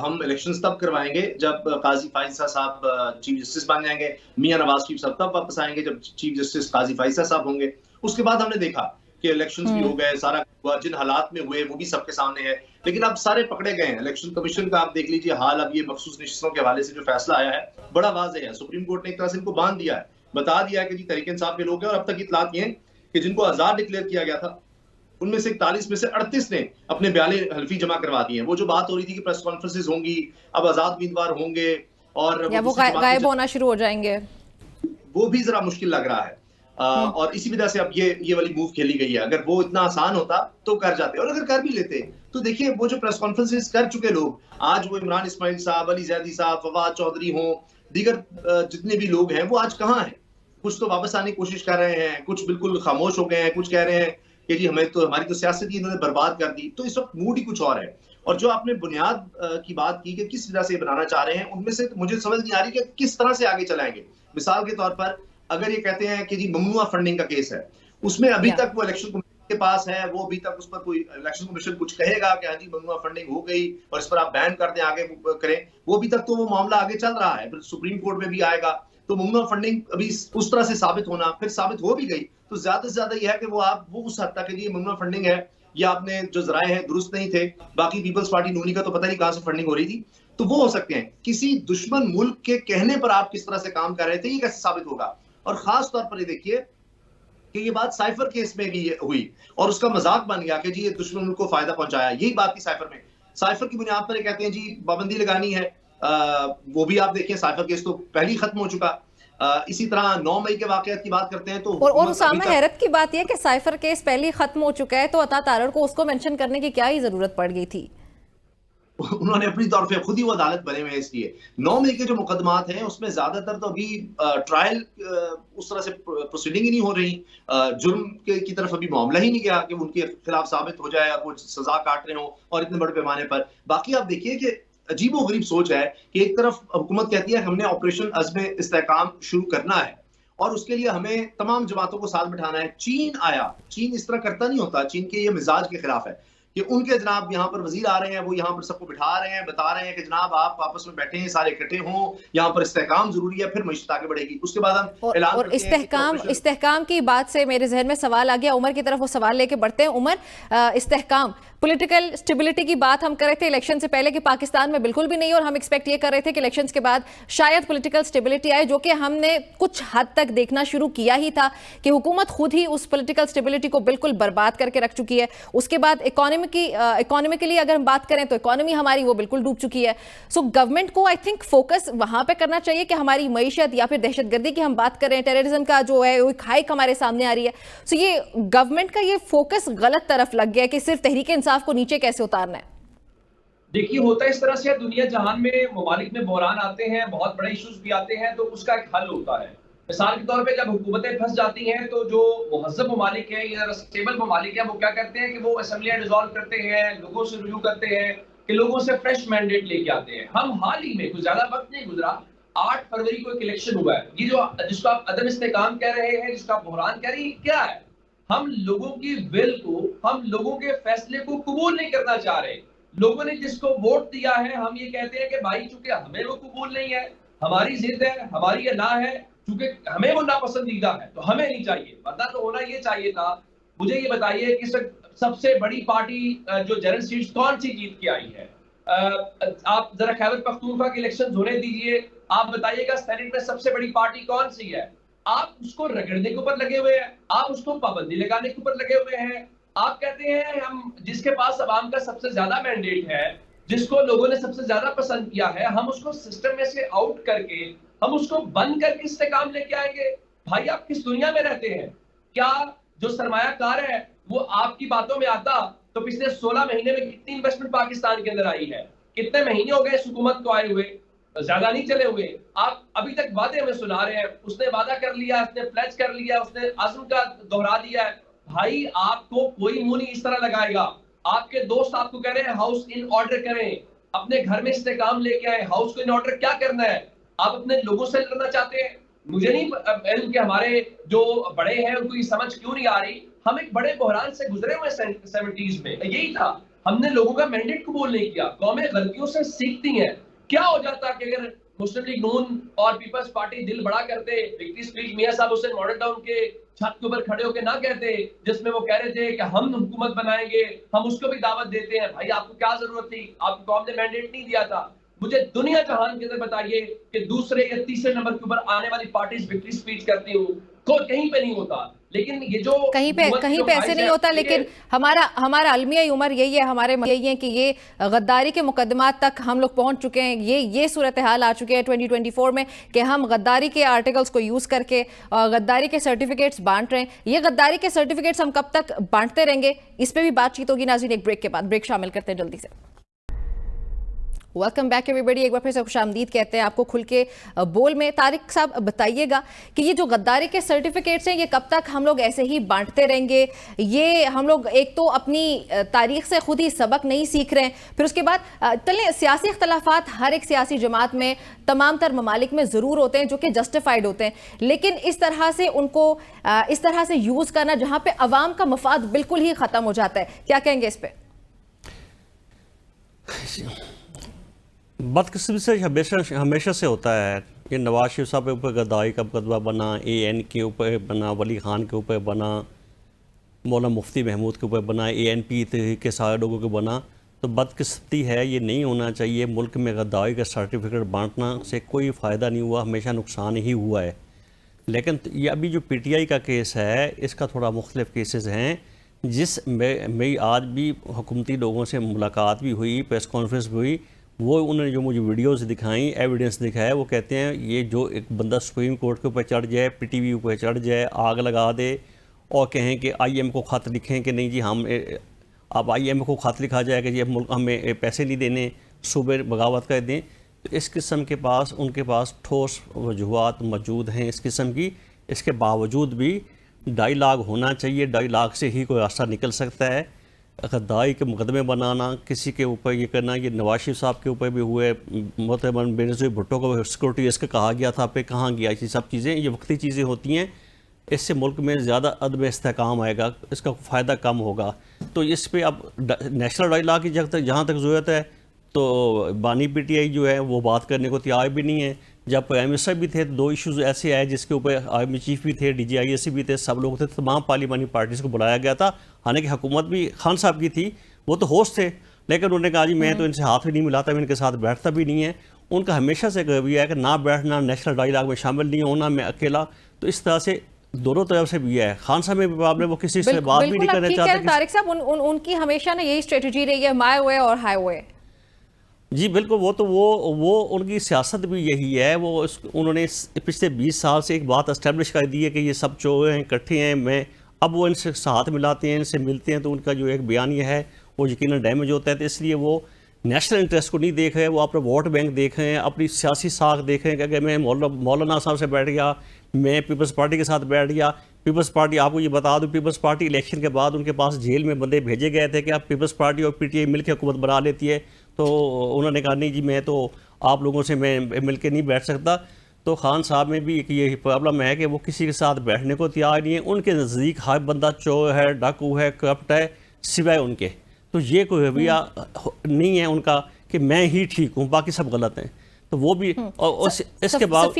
हम इलेक्शंस तब करवाएंगे जब काजी फाइसा साहब चीफ जस्टिस बन जाएंगे, मियां नवाज शरीफ साहब तब वापस आएंगे जब चीफ जस्टिस काजी फाइसा साहब होंगे। उसके बाद हमने देखा कि इलेक्शंस भी हो गए, सारा हुआ, जिन हालात में हुए वो भी सबके सामने है, लेकिन अब सारे पकड़े गए हैं। इलेक्शन कमीशन का आप देख लीजिए हाल, अब ये मखसूस नशिस्तों के हवाले से जो फैसला आया है बड़ा वाज़ेह है। सुप्रीम कोर्ट ने एक तरह से इनको बांध दिया है, बता दिया है कि जी तहरीक इंसाफ के लोग हैं। और अब तक इतलात ये हैं कि जिनको आजाद डिक्लेयर किया गया था उनमें से 41 में से 38 ने अपने बयाने हल्फी जमा करवा दिए हैं। वो जो बात हो रही थी कि प्रेस कॉन्फ्रेंसेस होंगी, अब आजाद उम्मीदवार होंगे और वो गायब होना शुरू हो जाएंगे, वो भी जरा मुश्किल लग रहा है। और इसी वजह से अब ये वाली मूव खेली गई है। अगर वो इतना आसान होता तो कर जाते, और अगर कर भी लेते तो देखिए वो जो प्रेस कॉन्फ्रेंसेस कर चुके लोग, आज वो इमरान इस्माइल साहब, अली जैदी साहब, फवाद चौधरी हों, दीगर जितने भी लोग हैं वो आज कहाँ हैं? कुछ तो वापस आने की कोशिश कर रहे हैं, कुछ बिल्कुल खामोश हो गए हैं, कुछ कह रहे हैं कि जी हमारी तो सियासत ही इन्होंने बर्बाद कर दी। तो इस वक्त मूड ही कुछ और है। और जो आपने बुनियाद की बात की कि किस वजह से बनाना चाह रहे हैं, उनमें से मुझे समझ नहीं आ रही कि किस तरह से आगे चलाएंगे। मिसाल के तौर पर अगर ये कहते हैं कि जी ममनुआ फंडिंग का केस है, उसमें अभी तक वो इलेक्शन कमीशन के पास है, वो अभी तक उस पर कोई इलेक्शन कमीशन कुछ कहेगा कि हाँ जी ममनुआ फंडिंग हो गई और इस पर आप बैन कर दें, आगे करें, वो अभी तक तो वो मामला आगे चल रहा है, फिर सुप्रीम कोर्ट में भी आएगा। तो ममनुआ फंडिंग अभी उस तरह से साबित होना, फिर साबित हो भी गई तो ज्यादा से ज्यादा यह है कि वो उस हद तक ये ममनुआ फंडिंग है, या आपने जो जराए हैं दुरुस्त नहीं थे, बाकी पीपल्स पार्टी नूनी का तो पता नहीं कहां से फंडिंग हो रही थी, तो वो हो सकते हैं। किसी दुश्मन मुल्क के कहने पर आप किस तरह से काम कर रहे थे, ये कैसे साबित होगा? और खास तौर पर ये देखिए कि ये बात साइफर केस में भी हुई और उसका मजाक बन गया कि जी ये दुश्मन मुल्क को फायदा पहुंचाया। यही बात थी साइफर में। साइफर की बुनियाद पर कहते हैं जी पाबंदी लगानी है, वो भी आप देखिए साइफर केस तो पहले ही खत्म हो चुका। इसी तरह 9 मई के वाकयात की बात करते हैं तो और उसामा, हैरत की बात यह कि साइफर केस पहले ही खत्म हो चुका है तो अता तारड़ को उसको मेंशन करने की क्या ही जरूरत पड़ गई थी? उन्होंने अपनी तौर पे खुद ही वो अदालत बने हुए हैं। इसलिए 9 मई के जो मुकदमात हैं उसमें ज्यादातर तो अभी ट्रायल उस तरह से प्रोसीडिंग ही नहीं हो रही, जुर्म की तरफ अभी मामला ही नहीं गया कि उनके खिलाफ साबित हो जाए और वो सजा काट रहे हो और इतने बड़े पैमाने पर। बाकी आप देखिए कि अजीबोगरीब सोच है कि एक तरफ हुकूमत कहती है हमने ऑपरेशन अज़्म इस्तेहकाम शुरू करना है और उसके लिए हमें तमाम जमातों को साथ बिठाना है। चीन आया, चीन इस तरह करता नहीं होता, चीन के ये मिजाज के खिलाफ है कि उनके जनाब यहाँ पर वजीर आ रहे हैं, वो यहाँ पर सबको बिठा रहे हैं, बता रहे हैं कि जनाब आप आपस में बैठे हैं, सारे इकट्ठे हों, यहाँ पर इस्तेहकाम जरूरी है, फिर मईशत आगे बढ़ेगी। उसके बाद हम ऐलान और इस्तेहकाम की बात से मेरे जहन में सवाल आ गया, उमर की तरफ वो सवाल लेके बढ़ते हैं। उमर, इस्तेहकाम, पॉलिटिकल स्टेबिलिटी की बात हम कर रहे थे इलेक्शन से पहले कि पाकिस्तान में बिल्कुल भी नहीं, और हम एक्सपेक्ट ये कर रहे थे कि इलेक्शंस के बाद शायद पॉलिटिकल स्टेबिलिटी आए, जो कि हमने कुछ हद तक देखना शुरू किया ही था कि हुकूमत खुद ही उस पॉलिटिकल स्टेबिलिटी को बिल्कुल बर्बाद करके रख चुकी है। उसके बाद इकोनॉमिकली अगर हम बात करें तो इकोनॉमी हमारी वो बिल्कुल डूब चुकी है। सो गवर्नमेंट को आई थिंक फोकस वहां पे करना चाहिए कि हमारी मईशत या फिर दहशतगर्दी की हम बात करें, टेररिज्म का जो है वो हाइक हमारे सामने आ रही है। सो ये गवर्नमेंट का ये फोकस गलत तरफ लग गया कि सिर्फ तहरीक इंसाफ को नीचे कैसे उतारना है। देखिए, होता इस तरह से दुनिया जहान में ममालिक में बहरान आते हैं, बहुत बड़े इश्यूज भी आते हैं, तो उसका एक हल होता है। मिसाल के तौर पे जब हुकूमतें फंस जाती हैं तो जो मुहज़्ज़ब ममालिक हैं या स्टेबल ममालिक हैं वो क्या करते हैं कि वो असेंबलियां डिसॉल्व करते हैं, लोगों से रिव्यू करते हैं कि लोगों से फ्रेश मैंडेट लेके आते हैं। हम हाल ही में, कुछ ज्यादा वक्त नहीं गुजरा, 8 फरवरी को एक इलेक्शन हुआ है। ये जो जिसको आप अदम इस्तेहकाम कह रहे हैं, जिसका आप बहरान कह रहे हैं, क्या है? हम लोगों की विल को, हम लोगों के फैसले को कबूल नहीं करना चाह रहे। लोगों ने जिसको वोट दिया है, हम ये कहते हैं कि भाई चूंकि हमें वो कबूल नहीं है, हमारी जिद है, हमारी अना है, चूंकि हमें वो नापसंदीदा है तो हमें नहीं चाहिए। वरना तो होना ये चाहिए था। मुझे ये बताइए कि सबसे बड़ी पार्टी जो जनरल सीट्स कौन सी जीत के आई है? आप जरा खैबर पख्तूनख्वा के इलेक्शन होने दीजिए, आप बताइएगा सेनेट में सबसे बड़ी पार्टी कौन सी है? आप उसको रगड़ने के ऊपर लगे हुए हैं, आप उसको पाबंदी लगाने के ऊपर लगे हुए हैं। आप कहते हैं हम जिसके पास अवाम का सबसे ज्यादा मैंडेट है, जिसको लोगों ने सबसे ज्यादा पसंद किया है, हम उसको सिस्टम में से आउट करके, हम उसको बंद करके इस्तेकाम लेके आएंगे। भाई आप किस दुनिया में रहते हैं? क्या जो सरमायाकार है वो आपकी बातों में आता तो पिछले 16 महीने में कितनी इन्वेस्टमेंट पाकिस्तान के अंदर आई है? कितने महीने हो गए इस हुकूमत को आए हुए? ज्यादा नहीं चले हुए। आप अभी तक वादे हमें सुना रहे हैं, उसने वादा कर लिया, उसने प्लेज कर लिया, उसने आज़म का दोहरा दिया है। भाई आपको कोई मुंह नहीं इस तरह लगाएगा। आपके दोस्त आपको कह रहे हैं हाउस इन ऑर्डर करें, अपने घर में इस्तेकाम लेके आए। हाउस को इन ऑर्डर क्या करना है? आप अपने लोगों से लड़ना चाहते हैं? मुझे नहीं कि हमारे जो बड़े हैं उनको ये समझ क्यों नहीं आ रही। हम एक बड़े बहरान से गुजरे हुए 70s में, यही था, हमने लोगों का मैंडेट कबूल नहीं किया। कौमें गलतियों से सीखती हैं। क्या हो जाता कि अगर मुस्लिम लीग नून और पीपल्स पार्टी दिल बड़ा करते, विक्ट्री स्पीच मियां साहब हुसैन मॉडल टाउन के छत के ऊपर खड़े होकर ना कहते, जिसमें वो कह रहे थे कि हम हुकूमत बनाएंगे, हम उसको भी दावत देते हैं। भाई आपको क्या जरूरत थी? आपको कौम ने मैंडेट नहीं दिया था। मुझे दुनिया जहान के अंदर बताइए कि दूसरे या तीसरे नंबर के ऊपर आने वाली पार्टीज विक्ट्री स्पीच करती हूँ, कोई कहीं पे नहीं होता। लेकिन ये जो कहीं पे ऐसे नहीं होता। लेकिन हमारा अलमिया उमर यही है, हमारे यही है कि ये गद्दारी के मुकदमात तक हम लोग पहुंच चुके हैं। ये सूरत हाल आ चुके हैं 2024 में कि हम गद्दारी के आर्टिकल्स को यूज करके गद्दारी के सर्टिफिकेट्स बांट रहे हैं। ये गद्दारी के सर्टिफिकेट्स हम कब तक बांटते रहेंगे, इस पर भी बातचीत होगी। नाज़रीन, एक ब्रेक के बाद, ब्रेक शामिल करते हैं जल्दी से। वेलकम बैक एवरीबडी, एक बार फिर से खुशामदीद कहते हैं आपको खुल के बोल में। तारिक साहब बताइएगा कि ये जो गद्दारी के सर्टिफिकेट्स हैं ये कब तक हम लोग ऐसे ही बांटते रहेंगे? ये हम लोग एक तो अपनी तारीख से खुद ही सबक नहीं सीख रहे हैं, फिर उसके बाद चलें सियासी इख्तलाफात हर एक सियासी जमात में, तमाम तर ममालिक में ज़रूर होते हैं जो कि जस्टिफाइड होते हैं, लेकिन इस तरह से उनको इस तरह से यूज़ करना जहाँ पे अवाम का मफाद बिल्कुल ही ख़त्म हो जाता है, क्या कहेंगे इस पर? बदकिस्मती से हमेशा से होता है। ये नवाज शरीफ साहब के ऊपर गद्दारी का मुकदमा बना, AN के ऊपर बना, वली खान के ऊपर बना, मौलाना मुफ्ती महमूद के ऊपर बना, ANP के सारे लोगों के बना। तो बदकिस्मती है, ये नहीं होना चाहिए। मुल्क में गद्दारी का सर्टिफिकेट बांटना से कोई फ़ायदा नहीं हुआ, हमेशा नुकसान ही हुआ है। लेकिन ये अभी जो PTI का केस है, इसका थोड़ा मुख्तलिफ केसेस हैं, जिस मेरी आज भी हुकूमती लोगों से मुलाकात भी हुई, प्रेस कॉन्फ्रेंस भी हुई। वो उन्होंने जो मुझे वीडियोस दिखाई, एविडेंस दिखाया, वो कहते हैं ये जो एक बंदा सुप्रीम कोर्ट के ऊपर चढ़ जाए, PTV ऊपर चढ़ जाए, आग लगा दे और कहें कि IM को ख़त लिखें कि नहीं जी हम अब IM को ख़त लिखा जाए कि जी मुल्क हमें पैसे नहीं देने, सूबे बगावत कर दें। तो इस किस्म के पास उनके पास ठोस वजूहात मौजूद हैं इस किस्म की। इसके बावजूद भी डायलॉग होना चाहिए, डायलॉग से ही कोई रास्ता निकल सकता है। गद्दारी के मुकदमे बनाना, किसी के ऊपर ये करना, ये नवाज शरीफ साहब के ऊपर भी हुए, मोहतरम बेनज़ीर भुट्टो को सिक्योरिटी रिस्क कहा गया था, पे कहाँ गया, ये सब चीज़ें ये वक्ती चीज़ें होती हैं। इससे मुल्क में ज़्यादा अदम इस्तेहकाम आएगा, इसका फ़ायदा कम होगा। तो इस पे अब नेशनल डायलॉग की जहाँ तक ज़रूरत है तो बानी पीटीआई जो है वो बात करने को तैयार भी नहीं है। जब प्राइम मिनिस्टर भी थे तो 2 इश्यूज़ ऐसे आए जिसके ऊपर आर्मी चीफ भी थे, DGISC भी थे, सब लोग थे, तमाम पार्लिमानी पार्टीज़ को बुलाया गया था। हालांकि हुकूमत भी खान साहब की थी, वो तो होस्ट थे, लेकिन उन्होंने कहा जी मैं तो इनसे हाथ भी नहीं मिलाता, मैं इनके साथ बैठता भी नहीं है। उनका हमेशा से रवैया है कि ना बैठना, नेशनल डायलॉग में शामिल नहीं होना, मैं अकेला। तो इस तरह से दोनों तरफ से भी है। खान साहब में भी प्रॉब्लम, वो किसी से बात भी नहीं करना चाहते। तारिक साहब उनकी हमेशा ना यही स्ट्रेटजी रही है, माय वे और हाई वे। जी बिल्कुल, वो उनकी सियासत भी यही है। उन्होंने पिछले 20 साल से एक बात एस्टेब्लिश कर दी है कि ये सब चोर हैं, इकट्ठे हैं। अब वो इनसे हाथ मिलाते हैं, इनसे मिलते हैं, तो उनका जो एक बयानिया है वो यकीनन डैमेज होता है। तो इसलिए वो नेशनल इंटरेस्ट को नहीं देख रहे, वो अपना वोट बैंक देख रहे हैं, अपनी सियासी साख देख रहे हैं कि अगर मैं मौलाना साहब से बैठ गया, मैं पीपल्स पार्टी के साथ बैठ गया। पीपल्स पार्टी, आपको ये बता दूं, पीपल्स पार्टी इलेक्शन के बाद उनके पास जेल में बंदे भेजे गए थे कि आप पीपल्स पार्टी और PTI मिलकर हुकूमत बना लेती है। तो उन्होंने कहा नहीं जी, मैं तो आप लोगों से मैं मिल के नहीं बैठ सकता। तो खान साहब में भी एक ये प्रॉब्लम है कि वो किसी के साथ बैठने को तैयार नहीं है। उनके नज़दीक हर बंदा चोर है, डाकू है, करप्ट है, सिवाय उनके। तो ये कोई रवैया नहीं है उनका कि मैं ही ठीक हूँ, बाकी सब गलत हैं। तो वो भी और इसके बाद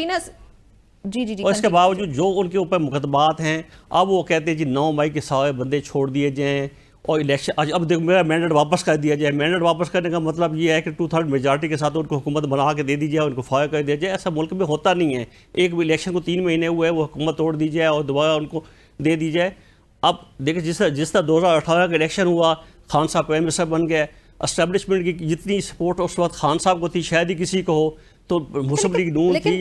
जी और इसके बावजूद जो उनके ऊपर मुकदमात हैं, अब वो कहते हैं जी 9 मई के सारे बंदे छोड़ दिए जाएँ और इलेक्शन अब देखो मेरा मैंडेट वापस कर दिया जाए। मैंडेट वापस करने का मतलब ये है कि 2/3 मेजॉरिटी के साथ उनको हुकूमत बना के दे दी जाए, उनको फायर कर दिया जाए। ऐसा मुल्क में होता नहीं है। एक भी इलेक्शन को 3 महीने हुए, वो हुकूमत तोड़ दी जाए और दोबारा उनको दे दी जाए। अब देखिए जिस तरह 2018 का इलेक्शन हुआ, खान साहब प्राइम मिनिस्टर बन गए, एस्टेब्लिशमेंट की जितनी सपोर्ट उस वक्त खान साहब को थी शायद ही किसी को हो, तो मुस्लिम लीग नून लेकिन थी।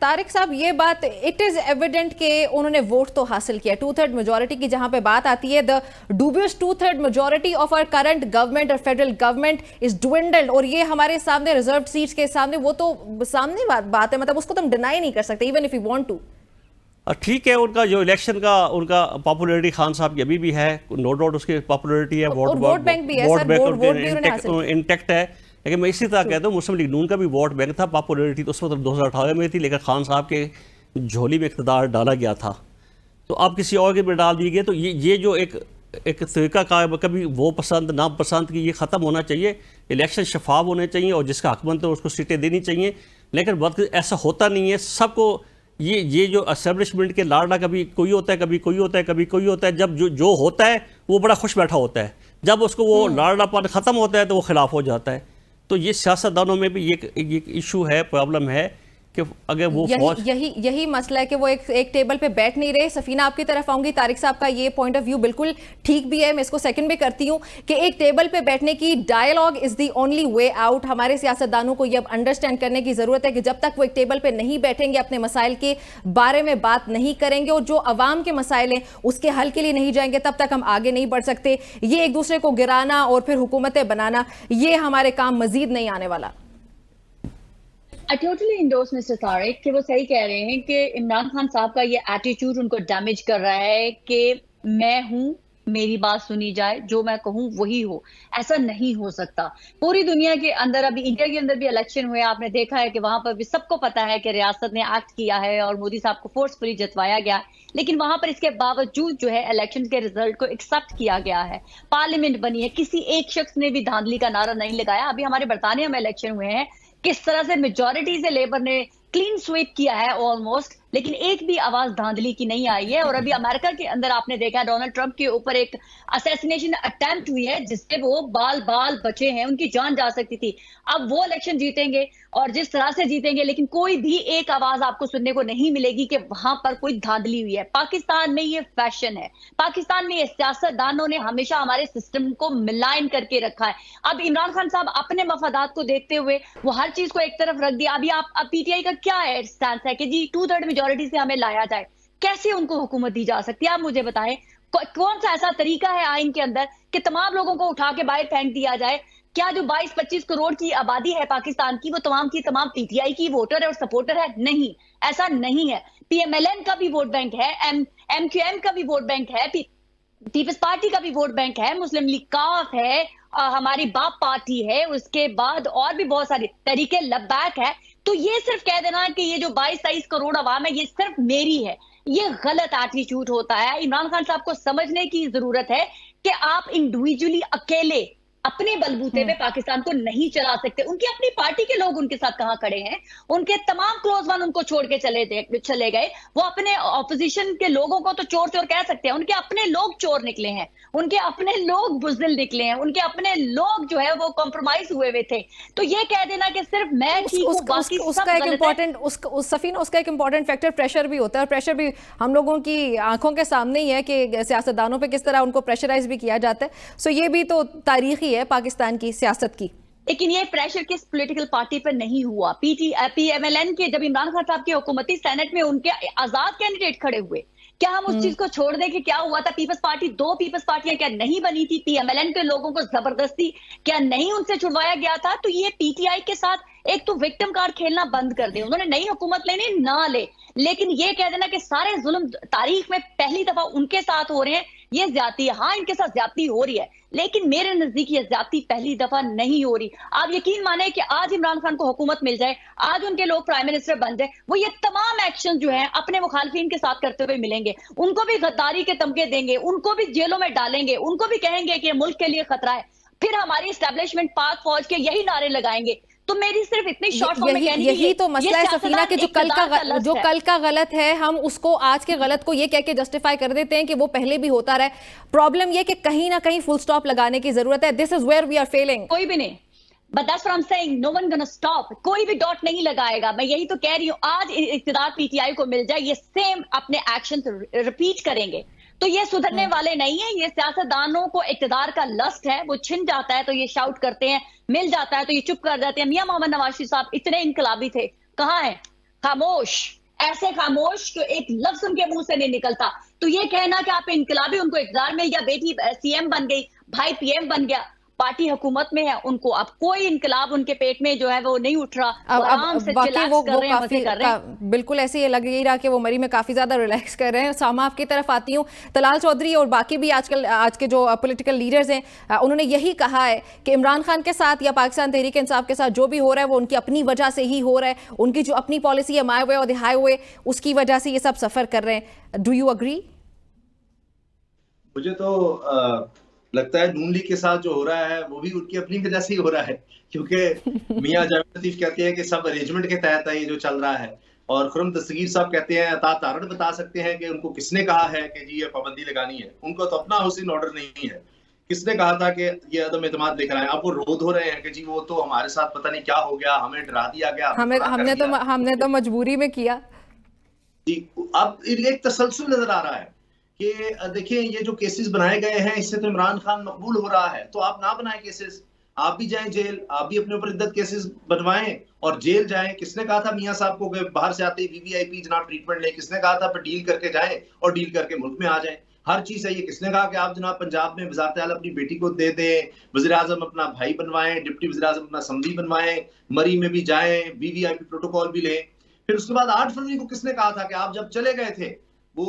तारिक साहब ये बात इट इज एविडेंट कि उन्होंने वोट तो हासिल किया, 2/3 मेजॉरिटी की जहां पे बात आती है, the dubious 2/3 majority of our current government और फेडरल गवर्नमेंट इज ड्विंडल्ड। और ये हमारे सामने रिजर्व सीट्स के सामने, वो तो सामने बात है, मतलब उसको तो हम डिनाई नहीं कर सकते even if you want to. ठीक है, उनका जो इलेक्शन का उनका पॉपुलैरिटी खान साहब की अभी भी है, नो डाउट उसकी पॉपुलैरिटी है, वोट बैंक भी है सर, वोट भी उन्होंने हासिल किया, इंटैक्ट है। लेकिन मैं इसी तरह कहता हूँ मुस्लिम लीग नून का भी वोट बैंक था, पॉपुलैरिटी तो उस वक्त 2018 में थी, लेकिन खान साहब के झोली में इक़्तिदार डाला गया था, तो अब किसी और के में डाल दिए गए। तो ये जो एक तरीका का कभी वो पसंद ना पसंद की ये ख़त्म होना चाहिए। इलेक्शन शफाफ होने चाहिए और जिसका हकमंद है उसको सीटें देनी चाहिए। लेकिन वक्त ऐसा होता नहीं है। सबको ये जो एस्टेब्लिशमेंट के लाडला कभी कोई होता है, कभी कोई होता है, कभी कोई होता है। जब जो होता है वो बड़ा खुश बैठा होता है, जब उसको वो लाडलापन ख़त्म होता है तो वो खिलाफ हो जाता है। तो ये सियासतदानों में भी ये इशू है, प्रॉब्लम है कि अगर वो यही मसला है कि वो एक टेबल पे बैठ नहीं रहे। सफीना आपकी तरफ आऊंगी। तारिक साहब का ये पॉइंट ऑफ व्यू बिल्कुल ठीक भी है, मैं इसको सेकंड भी करती हूँ कि एक टेबल पे बैठने की dialogue is the only way out. हमारे सियासतदानों को ये अब अंडरस्टैंड करने की जरूरत है कि जब तक वो एक टेबल पे नहीं बैठेंगे, अपने मसाइल के बारे में बात नहीं करेंगे और जो अवाम के मसाइल हैं उसके हल के लिए नहीं जाएंगे, तब तक हम आगे नहीं बढ़ सकते। ये एक दूसरे को गिराना और फिर हुकूमतें बनाना, ये हमारे काम मजीद नहीं आने वाला। I totally endorse Mr. Tariq कि वो सही कह रहे हैं कि इमरान खान साहब का ये एटीट्यूड उनको डैमेज कर रहा है कि मैं हूं, मेरी बात सुनी जाए, जो मैं कहूं वही हो। ऐसा नहीं हो सकता। पूरी दुनिया के अंदर, अभी इंडिया के अंदर भी इलेक्शन हुए, आपने देखा है कि वहां पर भी सबको पता है कि रियासत ने एक्ट किया है और मोदी साहब को फोर्सफुली जतवाया गया, लेकिन वहां पर इसके बावजूद जो है इलेक्शन के रिजल्ट को एक्सेप्ट किया गया है। पार्लियामेंट बनी है, किसी एक शख्स ने भी धांधली का नारा नहीं लगाया। अभी हमारे बरतानिया में इलेक्शन हुए हैं, किस तरह से मेजॉरिटी से लेबर ने क्लीन स्वीप किया है ऑलमोस्ट, लेकिन एक भी आवाज धांधली की नहीं आई है। और अभी अमेरिका के अंदर आपने देखा डोनाल्ड ट्रंप के ऊपर एक असैसिनेशन अटेम्प्ट हुई है जिससे वो बाल बचे हैं, उनकी जान जा सकती थी। अब वो इलेक्शन जीतेंगे और जिस तरह से जीतेंगे, लेकिन कोई भी एक आवाज आपको सुनने को नहीं मिलेगी कि वहां पर कोई धांधली हुई है। पाकिस्तान में ये फैशन है, पाकिस्तान में ये सियासतदानों ने हमेशा हमारे सिस्टम को मिलान करके रखा है। अब इमरान खान साहब अपने मफादात को देखते हुए वो हर चीज को एक तरफ रख दिया। अभी आप PTI का क्या है स्टैंड है कि जी 2/3 मेजॉरिटी से हमें लाया जाए, कैसे उनको हुकूमत दी जा सकती है? आप मुझे बताएं, कौन सा ऐसा तरीका है आइन के अंदर कि तमाम लोगों को उठा के बाहर फेंक दिया जाए? क्या जो 22-25 करोड़ की आबादी है पाकिस्तान की, वो तमाम की तमाम PTI की वोटर है और सपोर्टर है? नहीं, ऐसा नहीं है। PMLN का भी वोट बैंक है, MQM का भी वोट बैंक है, पीपल्स पार्टी का भी वोट बैंक है, मुस्लिम लीग काफ है, हमारी बाप पार्टी है, उसके बाद और भी बहुत सारी तरीके लब्बैक है। तो ये सिर्फ कह देना कि ये जो 22-23 करोड़ अवाम है ये सिर्फ मेरी है, ये गलत एटीट्यूड होता है। इमरान खान साहब को समझने की जरूरत है कि आप इंडिविजुअली अकेले अपने बलबूते पे पाकिस्तान को नहीं चला सकते। उनकी अपनी पार्टी के लोग उनके साथ कहां खड़े हैं, उनके तमाम क्लोज वन उनको छोड़ के चले गए। वो अपने ऑपोजिशन के लोगों को तो चोर चोर कह सकते हैं, उनके अपने लोग चोर निकले हैं, उनके अपने लोग बुज़दिल निकले हैं, उनके अपने लोग जो है वो कॉम्प्रोमाइज हुए हुए थे। तो ये कह देना कि सिर्फ मैं ठीक हूं बाकी सब उसका एक गलत है। इम्पोर्टेंट सफीना, उसका एक इम्पोर्टेंट फैक्टर प्रेशर भी होता है, और प्रेशर भी हम लोगों की आंखों के सामने ही है कि सियासतदानों पे किस तरह उनको प्रेशराइज भी किया जाता है। सो ये भी तो तारीख ही है पाकिस्तान की सियासत की। लेकिन ये प्रेशर किस पॉलिटिकल पार्टी पर नहीं हुआ? PMLN के जब इमरान खान साहब की हुकूमती सेनेट में उनके आजाद कैंडिडेट खड़े हुए, क्या हम उस चीज को छोड़ दें कि क्या हुआ था? पीपल्स पार्टी, 2 पीपल्स पार्टियां क्या नहीं बनी थी? PMLN के लोगों को जबरदस्ती क्या नहीं उनसे छुड़वाया गया था? तो ये PTI के साथ एक तो विक्टिम कार्ड खेलना बंद कर दे। उन्होंने नई हुकूमत लेनी ना ले, लेकिन ये कह देना कि सारे जुल्म तारीख में पहली दफा उनके साथ हो रहे हैं, ये ज्यादती है। हाँ, इनके साथ ज्यादती हो रही है, लेकिन मेरे नजदीक ये ज्यादती पहली दफा नहीं हो रही। आप यकीन माने कि आज इमरान खान को हुकूमत मिल जाए, आज उनके लोग प्राइम मिनिस्टर बन जाए, वो ये तमाम एक्शन जो है अपने मुखालफिन के साथ करते हुए मिलेंगे, उनको भी गद्दारी के तमगे देंगे, उनको भी जेलों में डालेंगे, उनको भी कहेंगे कि मुल्क के लिए खतरा है, फिर हमारी एस्टेब्लिशमेंट पाक फौज के यही नारे लगाएंगे। तो मेरी सिर्फ इतनी शॉर्ट फॉर्म में कहनी है, यही तो मसला है सफीना कि जो कल का गलत है, हम उसको आज के गलत को ये कह के जस्टिफाई कर देते हैं कि वो पहले भी होता रहा। प्रॉब्लम ये कि कहीं ना कहीं फुल स्टॉप लगाने की जरूरत है। This is where we are failing. कोई भी नहीं, but that's what I am saying, no one gonna stop. कोई भी डॉट नहीं लगाएगा। मैं यही तो कह रही हूँ, आज इक़्तिदार PTI को मिल जाए, ये सेम अपने एक्शन रिपीट करेंगे, तो ये सुधरने वाले नहीं है। ये सियासतदानों को इक़्तिदार का लस्ट है, वो छिन जाता है तो ये शाउट करते हैं, मिल जाता है तो ये चुप कर जाते हैं। मियां मोहम्मद नवाज शरीफ साहब इतने इनकलाबी थे, कहाँ हैं? खामोश, ऐसे खामोश कि एक लफ्ज उनके मुंह से नहीं निकलता। तो ये कहना कि आप इनकलाबी, उनको इक़्तिदार में, या बेटी CM बन गई, भाई PM बन गया, पार्टी हुकूमत में है, उनको अब कोई इनकलाब उनके पेट में जो है वो नहीं उठ रहा, आराम से चिलैक्स कर रहे हैं, मजे कर रहे हैं। बिल्कुल ऐसे ही लग ही रहा कि वो मरी में काफी ज्यादा रिलैक्स कर रहे हैं। सामा आपकी तरफ आती हूँ, तलाल चौधरी और बाकी भी आज के जो पॉलिटिकल लीडर्स हैं, उन्होंने यही कहा है कि इमरान खान के साथ या पाकिस्तान तहरीक इंसाफ के साथ जो भी हो रहा है वो उनकी अपनी वजह से ही हो रहा है, उनकी जो अपनी पॉलिसी है माए हुए और दिहाए हुए, उसकी वजह से ये सब सफर कर रहे हैं। Do you agree? मुझे तो लगता है नून लीग के साथ जो हो रहा है वो भी उनकी अपनी वजह से ही हो रहा है, क्योंकि मियां जावेद लतीफ कहते हैं कि सब अरेंजमेंट के तहत है ये जो चल रहा है, और खुर्रम दस्तगीर साहब कहते हैं, अता तारण बता सकते हैं कि उनको किसने कहा है कि जी ये पाबंदी लगानी है। उनको तो अपना हाउसिंग ऑर्डर नहीं है, किसने कहा था कि ये अदम एतमाद लेकर आए? अब वो रोध हो रहे हैं कि जी वो तो हमारे साथ पता नहीं क्या हो गया, हमें डरा दिया गया, हमने तो मजबूरी में किया जी। अब एक तसलसल नजर आ रहा है कि देखिए ये जो केसेस बनाए गए हैं इससे तो इमरान खान मकबूल हो रहा है, तो आप ना बनाएं केसेस, आप भी जाएं जेल, आप भी अपने ऊपर इद्दत केसेस बनवाएं और जेल जाएं। किसने कहा था मियां साहब को कि बाहर से आते ही VVIP जनाब ट्रीटमेंट लें? किसने कहा था डील करके जाएं और डील करके मुल्क में आ जाएं? हर चीज है ये। किसने कहा कि आप जनाब पंजाब में वज़ारत आला अपनी बेटी को दे दें, वज़ीर आज़म अपना भाई बनवाएं, डिप्टी वज़ीर आज़म अपना समधी बनवाएं, मरी में भी जाएं, VVIP प्रोटोकॉल भी लें। फिर उसके बाद 8 फरवरी को किसने कहा था कि आप जब चले गए थे वो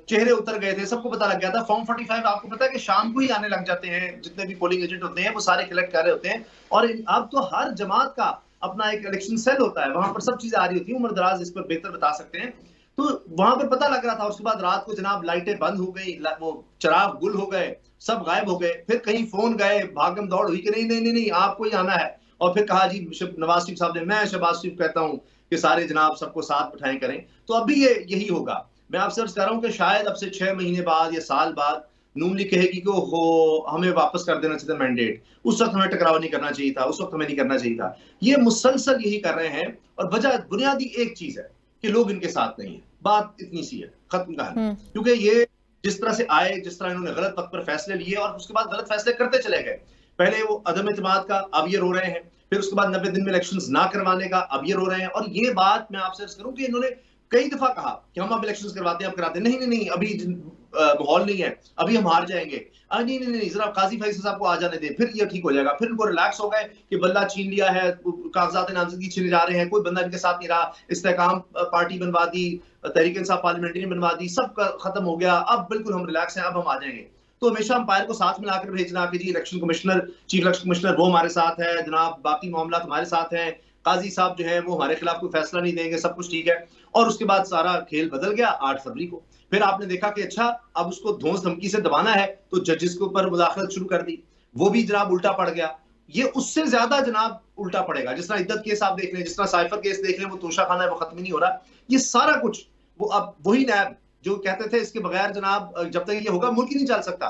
चेहरे उतर गए थे, सबको पता लग गया था। फॉर्म 45 आपको पता है कि शाम को ही आने लग जाते हैं, जितने भी पोलिंग एजेंट होते हैं वो सारे कलेक्ट कर रहे होते हैं, और अब तो हर जमात का अपना एक इलेक्शन सेल होता है, वहां पर सब चीजें आ रही होती है। उमर दराज इस पर बेहतर बता सकते हैं। तो वहां पर पता लग रहा था। उसके बाद रात को जनाब लाइटें बंद हो गई, वो चिराग गुल हो गए, सब गायब हो गए। फिर कहीं फोन गए, भागम दौड़ हुई कि नहीं नहीं नहीं नहीं आपको ही आना है, और फिर कहा जी नवाज शरीफ साहब ने, मैं शहबाज शरीफ कहता हूँ कि सारे जनाब सबको साथ बिठाएं करें। तो अभी ये यही होगा। मैं आपसे अर्ज कर रहा हूं कि शायद अब से 6 महीने बाद या साल बाद नून लीग कहेगी कि हो हमें वापस कर देना चाहिए मैंडेट, उस वक्त हमें टकराव नहीं करना चाहिए था, उस वक्त हमें नहीं करना चाहिए था। ये मुसलसल यही कर रहे हैं, और वजह बुनियादी एक चीज है कि लोग इनके साथ नहीं है। बात इतनी सी है, खत्म कहानी। क्योंकि ये जिस तरह से आए, जिस तरह इन्होंने गलत वक्त पर फैसले लिए और उसके बाद गलत फैसले करते चले गए। पहले वो अदम एतमाद का, अब ये रो रहे हैं। फिर उसके बाद 90 दिन में इलेक्शंस ना करवाने का, अब ये रो रहे हैं। और ये बात मैं आपसे अर्ज करूं कि इन्होंने कई दफा कहा कि हम अब इलेक्शंस करवाते हैं, अब कराते हैं। नहीं नहीं नहीं, अभी माहौल नहीं है, अभी हम हार जाएंगे। नहीं नहीं नहीं, जरा काजी फैसल साहब को आ जाने दें, फिर ये ठीक हो जाएगा। फिर उनको रिलैक्स हो गए कि बल्ला छीन लिया है, कागजात नामजदगी छीने जा रहे हैं, कोई बंदा इनके साथ नहीं रहा, इस्तेकाम पार्टी बनवा दी, तहरीक इंसाफ पार्लियामेंट्री ने बनवा दी, सब खत्म हो गया, अब बिल्कुल हम रिलैक्स हैं, अब हम आ जाएंगे। तो हमेशा अंपायर को साथ मिलाकर भेजना कि जी election commissioner, chief election commissioner वो हमारे साथ है जनाब, बाकी मामला हमारे साथ हैं, काजी साहब जो है वो हमारे खिलाफ कोई फैसला नहीं देंगे, सब कुछ ठीक है। और उसके बाद सारा खेल बदल गया 8 फरवरी को। फिर आपने देखा कि अच्छा अब उसको धौंस धमकी से दबाना है तो जजेस के ऊपर मुदाखलत शुरू कर दी, वो भी जनाब उल्टा पड़ गया। ये उससे ज्यादा जनाब उल्टा पड़ेगा, जिस तरह इद्दत केस आप देख लें, जिस तरह साइफर केस देख लें, वो तोशा खाना है वो खत्म ही नहीं हो रहा। ये सारा कुछ वो अब वही नैब जो कहते थे इसके बगैर जनाब जब तक ये होगा मुल्क ही नहीं चल सकता,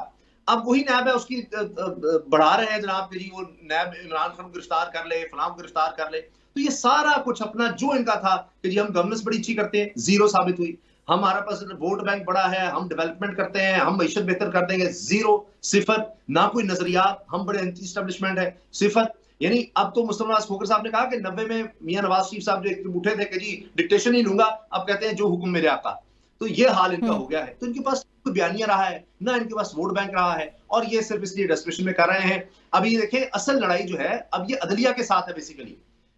अब वही नैब है उसकी बढ़ा रहे हैं जनाब कि जी वो नैब इमरान खान को गिरफ्तार कर ले, फलां को गिरफ्तार कर ले। तो ये सारा कुछ अपना जो इनका था कि जी हम गवर्नेंस बड़ी अच्छी करते हैं, जीरो साबित हुई। हमारा पास वोट बैंक बड़ा है, हम डेवलपमेंट करते हैं, हम मईशत बेहतर कर देंगे, जीरो, सिफर, ना कोई नजरियात, हम बड़े एंटी एस्टेब्लिशमेंट है, सिफर। यानी अब तो मुस्तफा नवाज खोखर साहब ने कहा कि 90 में मियां नवाज शरीफ साहब जो एक उठे थे कि जी डिक्टेशन नहीं लूंगा, अब कहते हैं जो हुक्म मेरे आका। तो ये हाल इनका हो गया है। तो इनके पास कोई बयानिया रहा है ना, इनके पास वोट बैंक रहा है, और ये सिर्फ इसलिए डेस्परेशन में कर रहे हैं। अभी देखें असल लड़ाई जो है अब ये अदलिया के साथ है, बेसिकली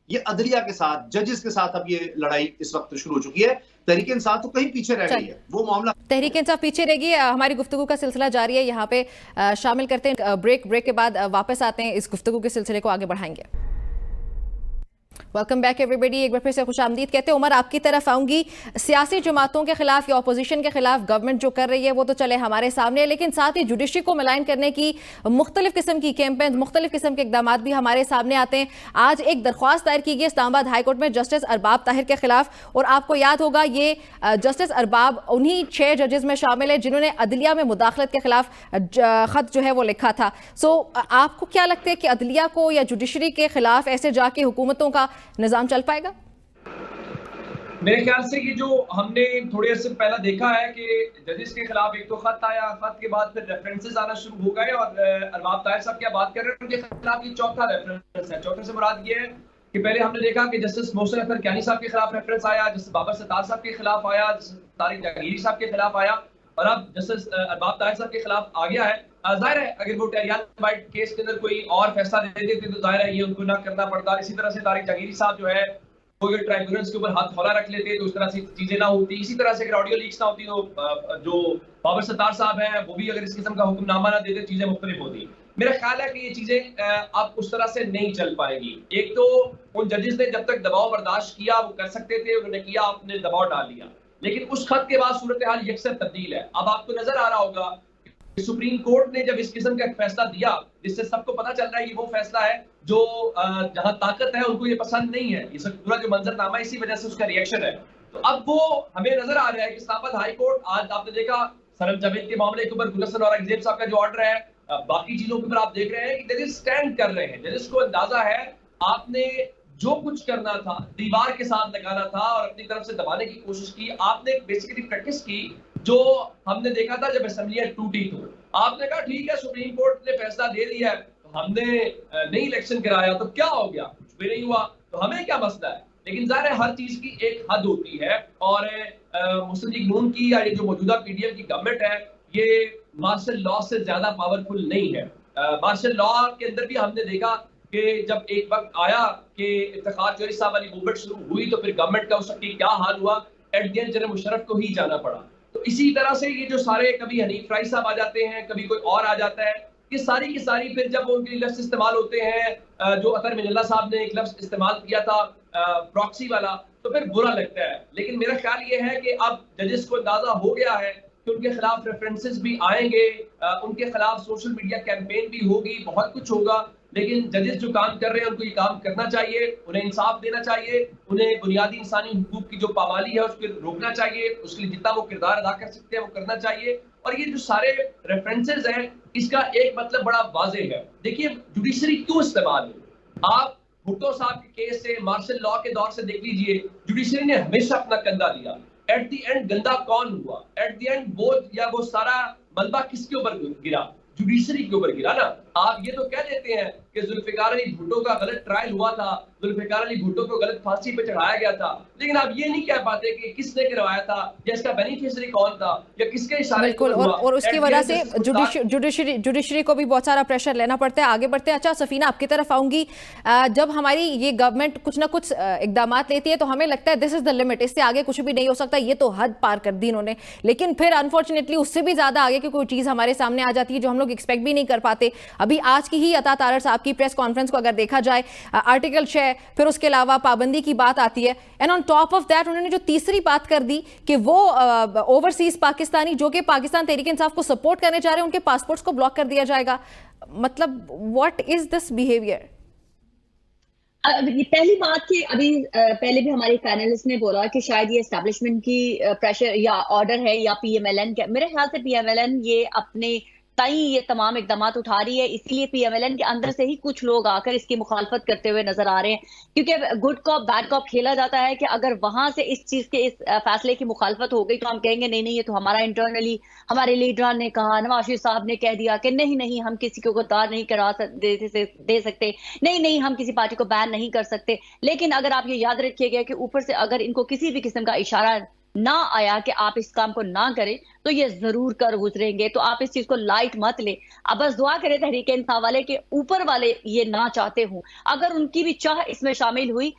ये अदलिया के साथ, जजेस के साथ अब ये लड़ाई इस वक्त शुरू हो चुकी है। तहरीक इंसाफ तो कहीं पीछे रह गई है, वो मामला तहरीक इंसाफ पीछे रहेगी। हमारी गुफ्तगू का सिलसिला जारी है, यहाँ पे शामिल करते हैं ब्रेक के बाद वापस आते हैं, इस गुफ्तगू के सिलसिले को आगे बढ़ाएंगे। वेलकम बैक एवरीबॉडी, एक बार फिर से खुशामदीद कहते हैं। उमर आपकी तरफ आऊंगी। सियासी जमातों के खिलाफ या अपोजिशन के खिलाफ गवर्नमेंट जो कर रही है वो तो चले हमारे सामने, लेकिन साथ ही जुडिशरी को मलाइन करने की मुख्तलिफ किस्म की कैंपेन, मुख्तलिफ किस्म के इकदाम भी हमारे सामने आते हैं। आज एक दरख्वास्त दायर की गई इस्लामाबाद हाईकोर्ट में जस्टिस अरबाब ताहिर के खिलाफ, और आपको याद होगा ये जस्टिस अरबाब उन्हीं 6 जजेस में शामिल है जिन्होंने अदलिया में मुदाखलत के खिलाफ खत जो है वो लिखा था। सो आपको क्या लगता है कि अदलिया को या जुडिशरी के खिलाफ ऐसे जाके हुकूमतों का निजाम चल पाएगा? मेरे ख्याल से ये जो हमने थोड़े अर्से पहले देखा है कि जजेस के खिलाफ एक तो खत आया, खत के बाद फिर रेफरेंसेस आना शुरू हो गए, और अरबाब ताहिर साहब क्या बात कर रहे हैं, उनके खिलाफ ये चौथा रेफरेंस है। चौथे से मुराद ये है कि पहले हमने देखा कि जस्टिस मोहसिन अख्तर कियानी साहब के खिलाफ रेफरेंस आया, जस्टिस बाबर सत्तार साहब के खिलाफ आया, जस्टिस तारिक जहांगीरी साहब के खिलाफ आया, और अब जस्टिस अरबाब ताहिर साहब के खिलाफ आ गया है। जाहिर है अगर वो टेरियान वाइट केस के अंदर कोई और फैसला दे देते तो जाहिर है ये उनको ना करना पड़ता। इसी तरह से तारिक जहांगीरी साहब जो है वो ट्राइब्यूनल्स के ऊपर हाथ हौला रख लेते तो उस तरह से चीजें ना होती। इसी तरह से अगर ऑडियो लीक्स ना होती तो जो बाबर सत्तार साहब हैं वो भी अगर इस किस्म का हुक्मनामा ना देते चीजें मुख्तलिफ होती। मेरा ख्याल है कि ये चीजें अब उस तरह से नहीं चल पाएगी। एक तो उन जजेस ने जब तक दबाव बर्दाश्त किया वो कर सकते थे, उन्होंने किया, आपने दबाव डाल दिया, लेकिन उस खत के बाद सूरत हाल यकसर तब्दील है। अब आपको नजर आ रहा होगा सुप्रीम कोर्ट ने जब इस किस्म का फैसला दिया जिससे सबको पता चल रहा है कि वो फैसला है जो जहां ताकत है उनको ये पसंद नहीं है, ये सब पूरा जो मंजरनामा है इसी वजह से उसका रिएक्शन है। तो अब वो हमें नजर आ रहा है कि इस्लामाबाद हाई कोर्ट, आज आपने देखा सरम जावेद के मामले के ऊपर गुलशन औरंगजेब साहब का जो ऑर्डर है, बाकी चीजों के ऊपर आप देख रहे हैं कि जजेस स्टैंड कर रहे हैं। जजेस को अंदाजा है आपने जो कुछ करना था दीवार के साथ लगाना था और अपनी तरफ से दबाने की कोशिश की, आपने बेसिकली प्रैक्टिस की जो हमने देखा था जब असेंबलियां टूटी। तो आपने कहा ठीक है सुप्रीम कोर्ट ने फैसला दे दिया है तो हमने नहीं इलेक्शन कराया तो क्या हो गया, कुछ भी नहीं हुआ, तो हमें क्या मसला है। लेकिन जाहिर है हर चीज की एक हद होती है, और मुस्लिम लीग नून की या ये जो मौजूदा पीडीएम की गवर्नमेंट है ये मार्शल लॉ से ज्यादा पावरफुल नहीं है। मार्शल लॉ के अंदर भी हमने देखा कि जब एक वक्त आया कि इफ्तिखार चौधरी साहब वाली मूवमेंट शुरू हुई तो फिर गवर्नमेंट का उस वक्त क्या हाल हुआ, at the end general Musharraf को ही जाना पड़ा। तो इसी तरह से ये जो सारे कभी हनीफ राय साहब आ जाते हैं, कभी कोई और आ जाता है, ये सारी की सारी फिर जब उनके लफ्ज इस्तेमाल होते हैं, जो अतर मिनल्ला साहब ने एक लफ्ज इस्तेमाल किया था प्रॉक्सी वाला, तो फिर बुरा लगता है। लेकिन मेरा ख्याल ये है कि अब जजेस को अंदाजा हो गया है कि उनके खिलाफ रेफरेंसेस भी आएंगे, उनके खिलाफ सोशल मीडिया कैंपेन भी होगी, बहुत कुछ होगा, लेकिन जजेस जो काम कर रहे हैं उनको ये काम करना चाहिए, उन्हें इंसाफ देना चाहिए, उन्हें बुनियादी इंसानी हुकूक की जो पामाली है उसको रोकना चाहिए, उसके लिए जितना वो किरदार अदा कर सकते हैं वो करना चाहिए। और ये जो सारे रेफरेंसेस हैं इसका एक मतलब बड़ा वाज़ेह है। देखिए जुडिशरी क्यों इस्तेमाल है, आप भुट्टो साहब के केस से, मार्शल लॉ के दौर से देख लीजिए, जुडिशरी ने हमेशा अपना कंधा दिया। एट द एंड गंदा कौन हुआ, एट द एंड वो सारा मलबा किसके ऊपर गिरा, जुडिशरी के ऊपर गिरा ना। आप ये तो कह देते हैं कि जुल्फिकार अली भुट्टो का गलत ट्रायल हुआ था जुल्फिकार अली भुट्टो को गलत फांसी पे चढ़ाया गया था, लेकिन आप ये नहीं कह पाते कि किसने करवाया था या इसका बेनिफिशियरी कौन था या किसके इशारे बिल्कुल, पर हुआ। और उसकी At the वजह end, से जुडिशरी को भी बहुत सारा प्रेशर लेना पड़ता है। आगे बढ़ते हैं। अच्छा सफीना, आपकी तरफ आऊंगी। जब हमारी ये गवर्नमेंट कुछ ना कुछ इकदाम लेती है तो हमें लगता है दिस इज द लिमिट, इससे आगे कुछ भी नहीं हो सकता, ये तो हद पार कर दी इन्होंने। लेकिन फिर अनफॉर्चुनेटली उससे भी ज्यादा आगे की कोई चीज हमारे सामने आ जाती है जो हम लोग एक्सपेक्ट भी नहीं कर पाते। अभी आज की ही अता तारड़ साहब की प्रेस कॉन्फ्रेंस को अगर देखा जाए, आर्टिकल 6, फिर उसके अलावा पाबंदी की बात आती है, and on top of that उन्होंने जो तीसरी बात कर दी कि वो ओवरसीज पाकिस्तानी जो कि पाकिस्तान तहरीक इंसाफ को सपोर्ट करने जा रहे हैं उनके पासपोर्ट्स को ब्लॉक कर दिया जाएगा। मतलब व्हाट इज दिस बिहेवियर? पहली बात कि अभी पहले भी हमारे पैनलिस्ट ने बोला कि शायद ये एस्टैब्लिशमेंट की प्रेशर या ऑर्डर है या पीएमएलएन के, मेरे ख्याल से पीएमएलएन ये अपने ताई ये तमाम इकदाम उठा रही है, इसीलिए पीएमएलएन के अंदर से ही कुछ लोग आकर इसकी मुखालफत करते हुए नजर आ रहे हैं, क्योंकि गुड कॉप बैड कॉप खेला जाता है कि अगर वहां से इस चीज के इस फैसले की मुखालफत हो गई तो हम कहेंगे नहीं नहीं ये तो हमारा इंटरनली हमारे लीडरान ने कहा, नवाज शरीफ साहब ने कह दिया कि नहीं नहीं हम किसी को गिरफ्तार नहीं दे सकते, नहीं नहीं हम किसी पार्टी को बैन नहीं कर सकते। लेकिन अगर आप ये याद रखिएगा कि ऊपर से अगर इनको किसी भी किस्म का इशारा ना आया कि आप इस काम को ना करें तो ये जरूर कर गुजरेंगे। तो आप इस चीज को लाइट मत ले। अब बस दुआ करें तहरीक इंसाफ वाले के ऊपर वाले ये ना चाहते हों, अगर उनकी भी चाह इसमें शामिल हुई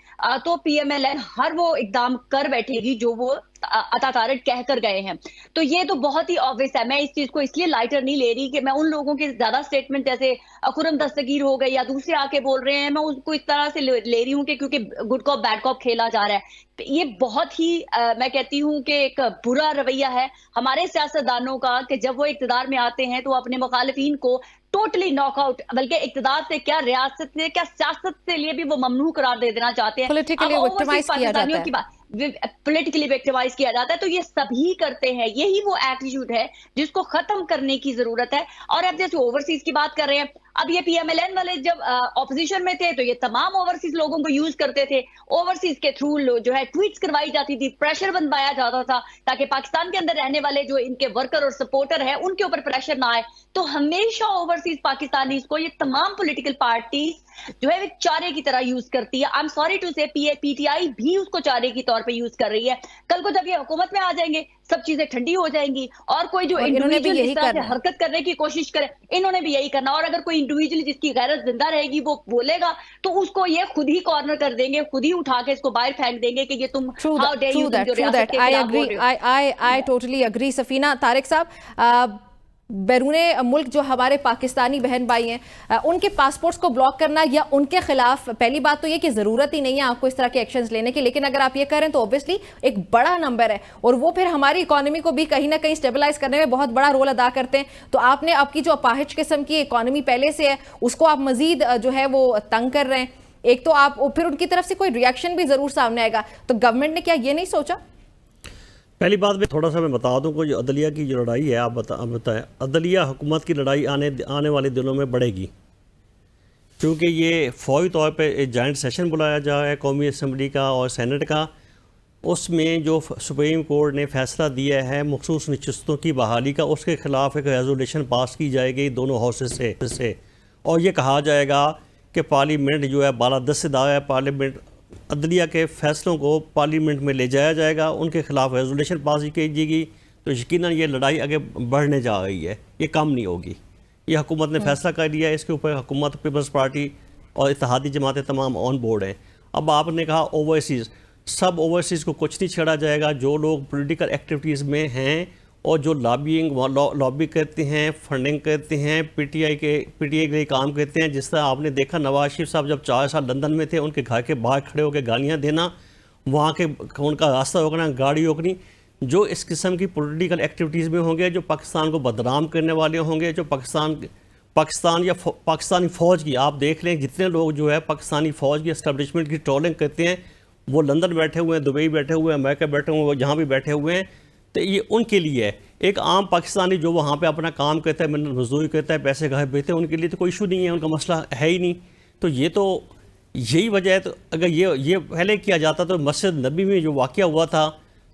तो पीएमएलएन हर वो इकदाम कर बैठेगी जो वो अता तारड़ कह कर गए हैं। तो ये तो बहुत ही ऑब्वियस है। मैं इस चीज को इसलिए लाइटर नहीं ले रही कि मैं उन लोगों के ज्यादा स्टेटमेंट जैसे खुर्रम दस्तगीर हो गए या दूसरे आके बोल रहे हैं मैं उसको इस तरह से ले रही हूँ कि क्योंकि गुड कॉप बैड कॉप खेला जा रहा है। ये बहुत ही मैं कहती हूँ कि एक बुरा रवैया है हमारे सियासतदानों का कि जब वो इक्तदार में आते हैं तो अपने मुखालिफिन को टोटली नॉकआउट, बल्कि इक्तदार से क्या रियासत से क्या सियासत से लिए भी वो ममनू करार दे देना चाहते हैं। पॉलिटिकली विक्टिमाइज किया जाता है, पॉलिटिकली विक्टिमाइज किया जाता है। तो ये सभी करते हैं, यही वो एटीट्यूड है जिसको खत्म करने की जरूरत है। और अब जैसे ओवरसीज की बात कर रहे हैं, अब ये पीएमएलएन वाले जब ऑपोजिशन में थे तो ये तमाम ओवरसीज लोगों को यूज करते थे, ओवरसीज के थ्रू जो है ट्वीट्स करवाई जाती थी, प्रेशर बनवाया जाता था ताकि पाकिस्तान के अंदर रहने वाले जो इनके वर्कर और सपोर्टर है उनके ऊपर प्रेशर ना आए। तो हमेशा ओवरसीज पाकिस्तानीज को ये तमाम पॉलिटिकल पार्टीज जो है एक चारे की तरह यूज करती है। आई एम सॉरी टू से पीटीआई भी उसको चारे की तौर पे यूज कर रही है। कल को जब ये हुकूमत में आ जाएंगे सब चीजें ठंडी हो जाएंगी और कोई जो इंडिविजुअल इस तरह से हरकत करने की कोशिश करे इन्होंने भी यही करना। और अगर कोई इंडिविजुअल जिसकी गैरत जिंदा रहेगी वो बोलेगा तो उसको ये खुद ही कॉर्नर कर देंगे, खुद ही उठा के इसको बाहर फेंक देंगे कि ये तुम हाउ डेयर यू जो रियासत के खिलाफ बोल रहे हो। I totally agree. Safina, Tariq साहब, बैरूने मुल्क जो हमारे पाकिस्तानी बहन भाई हैं उनके पासपोर्ट्स को ब्लॉक करना या उनके खिलाफ, पहली बात तो ये कि ज़रूरत ही नहीं है आपको इस तरह के एक्शंस लेने की, लेकिन अगर आप ये करें तो ऑब्वियसली एक बड़ा नंबर है और वो फिर हमारी इकोनॉमी को भी कहीं ना कहीं स्टेबलाइज करने में बहुत बड़ा रोल अदा करते हैं। तो आपने आपकी जो अपाहिज किस्म की इकोनॉमी पहले से है उसको आप मजीद जो है वो तंग कर रहे हैं। एक तो आप फिर उनकी तरफ से कोई रिएक्शन भी ज़रूर सामने आएगा। तो गवर्नमेंट ने क्या ये नहीं सोचा? पहली बात में थोड़ा सा मैं बता दूं कि जो अदलिया की जो लड़ाई है, आप बताएं, अदलिया हुकूमत की लड़ाई आने वाले दिनों में बढ़ेगी, क्योंकि ये फौरी तौर पे एक जॉइंट सेशन बुलाया जा रहा है कौमी असम्बली का और सेनेट का। उसमें जो सुप्रीम कोर्ट ने फैसला दिया है मखसूस नशस्तों की बहाली का, उसके ख़िलाफ़ एक रेजोल्यूशन पास की जाएगी दोनों हाउसेस से और ये कहा जाएगा कि पार्लियामेंट जो है बालादस्तेदार है, पार्लियामेंट अदलिया के फ़ैसलों को पार्लियामेंट में ले जाया जाएगा, उनके ख़िलाफ़ रेजोल्यूशन पास की जाएगी। तो यकीनन ये लड़ाई आगे बढ़ने जा रही है, ये कम नहीं होगी। ये हुकूमत ने फैसला कर लिया है, इसके ऊपर हुकूमत, पीपल्स पार्टी और इत्तेहादी जमातें तमाम ऑन बोर्ड हैं। अब आपने कहा ओवरसीज़, सब ओवरसीज़ को कुछ नहीं छेड़ा जाएगा। जो लोग पॉलिटिकल एक्टिविटीज़ में हैं और जो लॉबी करते हैं, फंडिंग करते हैं, पीटीआई के लिए काम करते हैं, जिस तरह आपने देखा नवाज शरीफ साहब जब 4 साल लंदन में थे, उनके घर के बाहर खड़े होकर गालियां देना, वहाँ के उनका रास्ता रोकना, गाड़ी रोकनी, जो इस किस्म की पॉलिटिकल एक्टिविटीज़ में होंगे, जो पाकिस्तान को बदनाम करने वाले होंगे, जो पाकिस्तान या पाकिस्तानी फ़ौज की, आप देख लें जितने लोग जो है पाकिस्तानी फ़ौज की एस्टेब्लिशमेंट की ट्रोलिंग करते हैं, वो लंदन बैठे हुए हैं, दुबई बैठे हुए हैं, अमेरिका बैठे हुए हैं, जहाँ भी बैठे हुए हैं। तो ये उनके लिए है। एक आम पाकिस्तानी जो वहाँ पे अपना काम करता है, मजदूरी करता है, पैसे घर भेजते हैं, उनके लिए तो कोई इशू नहीं है, उनका मसला है ही नहीं। तो ये तो यही वजह है। तो अगर ये पहले किया जाता तो मस्जिद नबी में जो वाक़या हुआ था,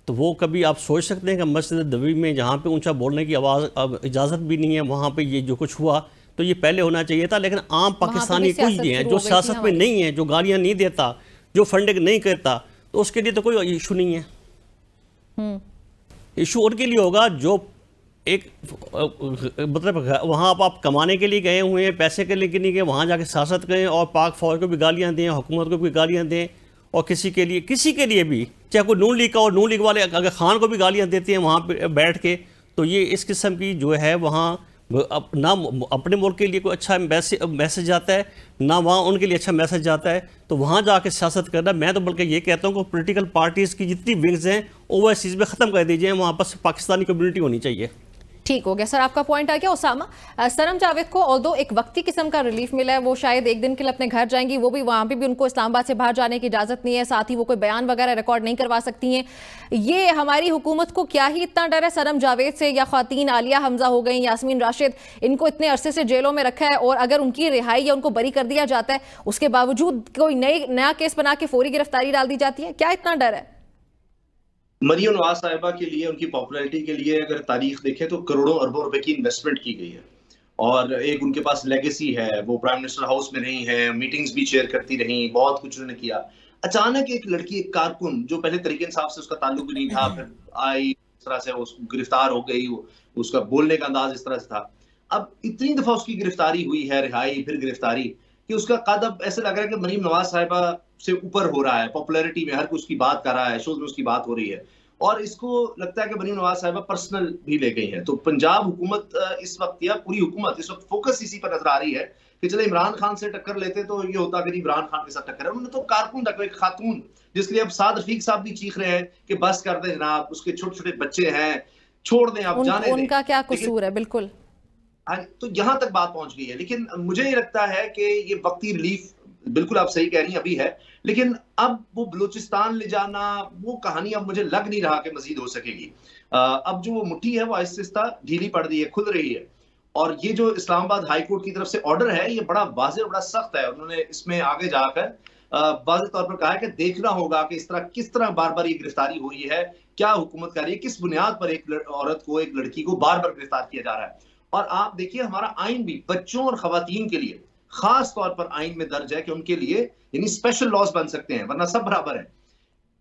तो वो कभी आप सोच सकते हैं कि मस्जिद नबी में जहाँ पे ऊंचा बोलने की आवाज़ अब इजाज़त भी नहीं है, वहाँ पे ये जो कुछ हुआ, तो ये पहले होना चाहिए था। लेकिन आम पाकिस्तानी कोई भी है जो सियासत में नहीं है, जो गालियाँ नहीं देता, जो फंडिंग नहीं करता, तो उसके लिए तो कोई इशू नहीं है। इशू उनके लिए होगा जो एक मतलब वहाँ आप कमाने के लिए गए हुए हैं, पैसे के लिए नहीं गए, वहाँ जाके सियासत करें और पाक फौज को भी गालियाँ दें, हुकूमत को भी गालियाँ दें, और किसी के लिए भी, चाहे कोई नून लीग का और नून लीग वाले अगर खान को भी गालियाँ देते हैं वहाँ पे बैठ के, तो ये इस किस्म की जो है वहाँ ना अपने मुल्क के लिए कोई अच्छा मैसेज आता है, ना वहाँ उनके लिए अच्छा मैसेज जाता है। तो वहाँ जाके सियासत करना, मैं तो बल्कि ये कहता हूँ कि पॉलिटिकल पार्टीज़ की जितनी विंग्स हैं ओवरसीज़ में ख़त्म कर दीजिए, वहाँ पर पाकिस्तानी कम्युनिटी होनी चाहिए। ठीक हो गया सर, आपका पॉइंट आ गया। उसामा, सनम जावेद को ऑल्दो एक वक्ती किस्म का रिलीफ मिला है, वो शायद एक दिन के लिए अपने घर जाएंगी, वो भी वहाँ पे भी उनको इस्लामाबाद से बाहर जाने की इजाज़त नहीं है, साथ ही वो कोई बयान वगैरह रिकॉर्ड नहीं करवा सकती हैं। ये हमारी हुकूमत को क्या ही इतना डर है सनम जावेद से, या ख़वातीन आलिया हमजा हो गई, यास्मीन राशिद, इनको इतने अरसे से जेलों में रखा है, और अगर उनकी रिहाई या उनको बरी कर दिया जाता है, उसके बावजूद कोई नया केस बना के फौरी गिरफ्तारी डाल दी जाती है, क्या इतना डर है? मरियम नवाज साहिबा के लिए, उनकी पॉपुलैरिटी के लिए अगर तारीख देखें तो करोड़ों अरबों रुपए की इन्वेस्टमेंट की गई है, और एक उनके पास लेगेसी है, वो प्राइम मिनिस्टर हाउस में रही हैं, मीटिंग्स भी चेयर करती रही, बहुत कुछ उन्होंने किया। अचानक एक लड़की, एक कारकुन जो पहले तरीके इंसाफ से उसका ताल्लुक भी नहीं था, फिर आई इस तरह से, वो गिरफ्तार हो गई, उसका बोलने का अंदाज इस तरह से था। अब इतनी दफा उसकी गिरफ्तारी हुई है, रिहाई फिर गिरफ्तारी, कि उसका कद अब ऐसे लग रहा है कि मरीम नवाज साहिबा से ऊपर हो रहा है पॉपुलैरिटी में, हर कोई उसकी बात कर रहा है, शोज में उसकी बात हो रही है, और इसको लगता है कि मरीम नवाज साहिबा पर्सनल भी ले गई है। तो पंजाब हुकूमत इस वक्त, या पूरी हुकूमत इस वक्त फोकस इसी पर नजर आ रही है कि चले इमरान खान से टक्कर लेते तो ये होता कि इमरान खान के साथ टक्कर है। उन्होंने तो कारकुन रखा, एक खातून, जिसके लिए अब साद रफीक साहब भी चीख रहे हैं कि बस कर दें जनाब, उसके छोटे छोटे बच्चे हैं, छोड़ दें, आप जाने दें, उनका क्या कसूर है? बिल्कुल, तो यहां तक बात पहुंच गई है। लेकिन मुझे ये लगता है कि ये वक्ती रिलीफ, बिल्कुल आप सही कह रही हैं, अभी है, लेकिन अब वो बलूचिस्तान ले जाना, वो कहानी अब मुझे लग नहीं रहा कि मजीद हो सकेगी। अब जो वो मुट्ठी है वो आहिस्ता ढीली पड़ रही है, खुल रही है, और ये जो इस्लामाबाद हाई कोर्ट की तरफ से ऑर्डर है, ये बड़ा वाज़ेह, बड़ा सख्त है। उन्होंने इसमें आगे जाकर वाज़ेह तौर पर कहा है कि देखना होगा कि किस तरह बार बार ये गिरफ्तारी हो रही है, क्या हुकूमत कर रही है, किस बुनियाद पर एक औरत को, एक लड़की को बार बार गिरफ्तार किया जा रहा है। और आप देखिए, हमारा आइन भी बच्चों और खवातीन के लिए खास तौर पर आइन में दर्ज है कि उनके लिए यानी स्पेशल लॉज बन सकते हैं, वरना सब बराबर है।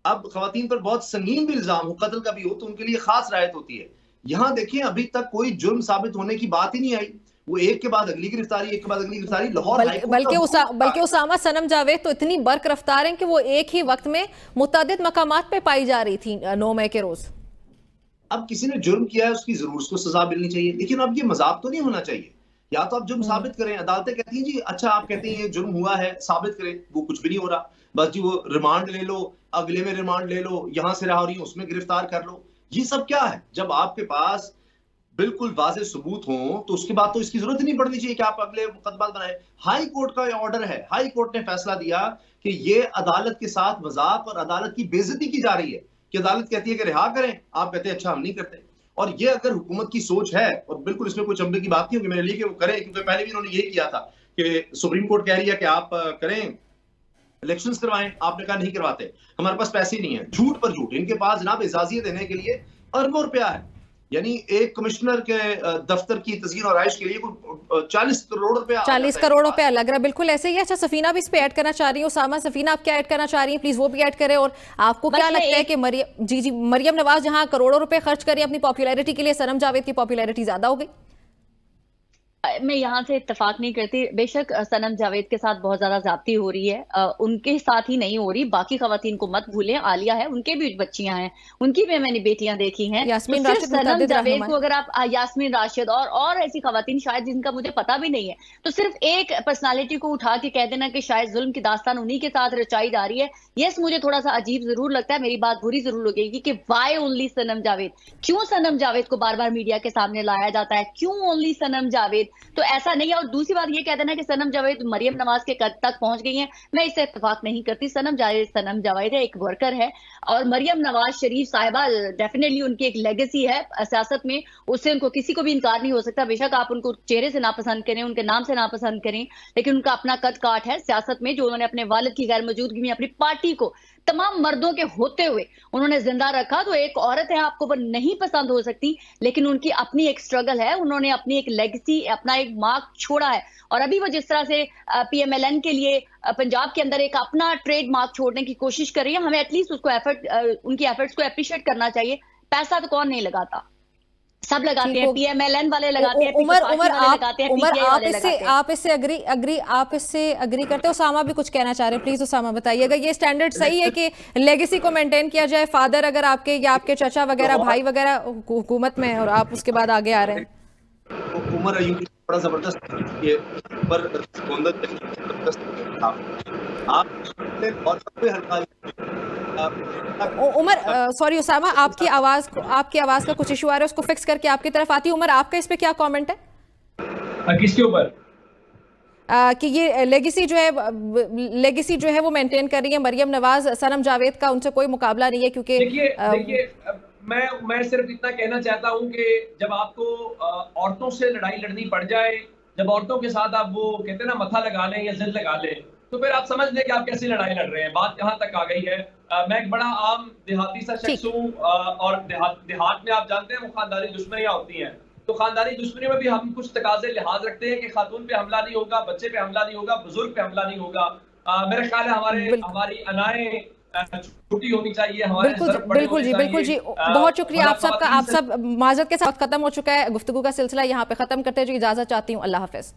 अब खवातीन पर बहुत संगीन भी इल्जाम हो, कत्ल का भी हो, तो उनके लिए खास राहत होती है। यहाँ देखिए, अभी तक कोई जुर्म साबित होने की बात ही नहीं आई, वो एक के बाद अगली गिरफ्तारी, एक के बाद अगली गिरफ्तारी। लाहौर बल्कि उसामा, सनम जावेद तो इतनी बर्क रफ्तार हैं कि वो एक ही वक्त में मुतअद्दिद मकामात पे पाई जा रही थी 9 मई के रोज। अब किसी ने जुर्म किया है, उसकी जरूर उसको सजा मिलनी चाहिए, लेकिन अब ये मजाक तो नहीं होना चाहिए। या तो आप जुर्म साबित करें, अदालतें कहती हैं जी अच्छा, आप कहते हैं ये जुर्म हुआ है, साबित करें, वो कुछ भी नहीं हो रहा, बस जी वो रिमांड ले लो, अगले में रिमांड ले लो, यहां से रहा हो रही है उसमें गिरफ्तार कर लो। ये सब क्या है? जब आपके पास बिल्कुल वाज़ेह सबूत हो तो उसके बाद तो इसकी जरूरत ही नहीं पड़नी चाहिए कि आप अगले मुकदमा बनाए। हाई कोर्ट का ऑर्डर है, हाई कोर्ट ने फैसला दिया कि ये अदालत के साथ मजाक और अदालत की बेइज्जती की जा रही है, कि अदालत कहती है कि रिहा करें, आप कहते हैं अच्छा हम नहीं करते। और ये अगर हुकूमत की सोच है, और बिल्कुल इसमें कोई चंबे की बात नहीं होगी मेरे लिए कि वो करें, क्योंकि पहले भी उन्होंने यही किया था कि सुप्रीम कोर्ट कह रही है कि आप करें, इलेक्शंस करवाएं, आपने कहा नहीं करवाते, हमारे पास पैसे ही नहीं है। झूठ पर झूठ, इनके पास जनाब इजाजियत देने के लिए अरबों रुपया है। यानी एक कमिश्नर के दफ्तर की तज़कीर और आयश के लिए 40 करोड़ रुपया, 40 करोड़ रुपया लग रहा है। बिल्कुल ऐसे ही। अच्छा, सफीना भी इस पे ऐड करना चाह रही है। उसामा, सफीना आप क्या ऐड करना चाह रही हैं? प्लीज वो भी ऐड करें। और आपको क्या लगता है कि मरियम नवाज जहां करोड़ों रुपए खर्च करें अपनी पॉपुलैरिटी के लिए, सनम जावेद की पॉपुलैरिटी ज्यादा हो गई? मैं यहाँ से इत्तेफाक नहीं करती। बेशक सनम जावेद के साथ बहुत ज्यादा ज्यादती हो रही है, उनके साथ ही नहीं हो रही, बाकी खवातीन को मत भूलें। आलिया है, उनके भी बच्चियां हैं, उनकी भी मैंने बेटियां देखी हैं। यास्मीन तो राशिद, सनम जावेद को अगर आप यास्मीन राशिद और ऐसी खवातीन शायद जिनका मुझे पता भी नहीं है, तो सिर्फ एक पर्सनालिटी को उठा के कह देना कि शायद जुल्म की दास्तान उन्हीं के साथ रचाई जा रही है, यस मुझे थोड़ा सा अजीब जरूर लगता है। मेरी बात बुरी जरूर लगेगी कि वाई ओनली सनम जावेद, क्यों सनम जावेद को बार बार मीडिया के सामने लाया जाता है, क्यों ओनली सनम जावेद? तो ऐसा नहीं है। और दूसरी बात ये कह देना कि सनम जावेद मरियम नवाज के कद तक पहुंच गई हैं, मैं इससे इत्तेफाक नहीं करती। सनम जावेद है, एक वर्कर है, और मरियम नवाज शरीफ साहिबा डेफिनेटली उनकी एक लेगेसी है सियासत में, उससे उनको किसी को भी इनकार नहीं हो सकता। बेशक आप उनको चेहरे से नापसंद करें, उनके नाम से नापसंद करें, लेकिन उनका अपना कद काट है सियासत में, जो उन्होंने अपने वालिद की गैर मौजूदगी में अपनी पार्टी को तमाम मर्दों के होते हुए उन्होंने जिंदा रखा। तो एक औरत है, आपको वो नहीं पसंद हो सकती, लेकिन उनकी अपनी एक स्ट्रगल है, उन्होंने अपनी एक लेगेसी, अपना एक मार्क छोड़ा है। और अभी वो जिस तरह से PMLN के लिए पंजाब के अंदर एक अपना ट्रेड मार्क छोड़ने की कोशिश कर रही है, हमें एटलीस्ट उसको उनकी एफर्ट्स को अप्रिशिएट करना चाहिए। पैसा तो कौन नहीं लगाता, सब लगाते हैं, PMLN वाले लगाते हैं, उमर आप इससे अग्री करते हो? उसामा भी कुछ कहना चाह रहे हैं, प्लीज उसामा बताइए। अगर ये स्टैंडर्ड सही है कि लेगेसी को मेंटेन किया जाए, फादर अगर आपके या आपके चाचा वगैरह भाई वगैरह हुकूमत में है और आप उसके बाद आगे आ रहे हैं? उमर अयूबी बड़ा जबरदस्त ये पर उमर सॉरी उसामा, आपकी आवाज का कुछ इशू आ रहा है, उसको फिक्स करके आपकी तरफ आती है। उमर, आपका इस पे क्या कमेंट है? किसके ऊपर? कि ये लेगेसी जो है वो मेंटेन कर रही है मरियम नवाज, सनम जावेद का उनसे कोई मुकाबला नहीं है, क्योंकि देखिए मैं सिर्फ इतना कहना चाहता हूं कि जब आपको औरतों से लड़ाई लड़नी पड़ जाए, जब औरतों के साथ आप वो कहते हैं ना मथा लगा लें या जिद लगा लें, तो फिर आप समझ लें कि आप कैसी लड़ाई लड़ रहे हैं। बात यहाँ तक आ गई है। मैं एक बड़ा आम देहाती सा शख्स हूँ और देहात में आप जानते हैं वो खानदानी दुश्मनियां होती हैं, तो खानदानी दुश्मनी में भी हम कुछ तकाजे लिहाज रखते हैं कि खातून पे हमला नहीं होगा, बच्चे पे हमला नहीं होगा, बुजुर्ग पे हमला नहीं होगा। मेरा ख्याल है हमारी अनाएं छुट्टी होनी चाहिए, हमारे बिल्कुल जी बहुत शुक्रिया आप सबका। आप सब माजरत के साथ खत्म हो चुका है गुफ्तगू का सिलसिला, यहाँ पे खत्म करते हुए इजाजत चाहती हूँ। अल्लाह हाफिज।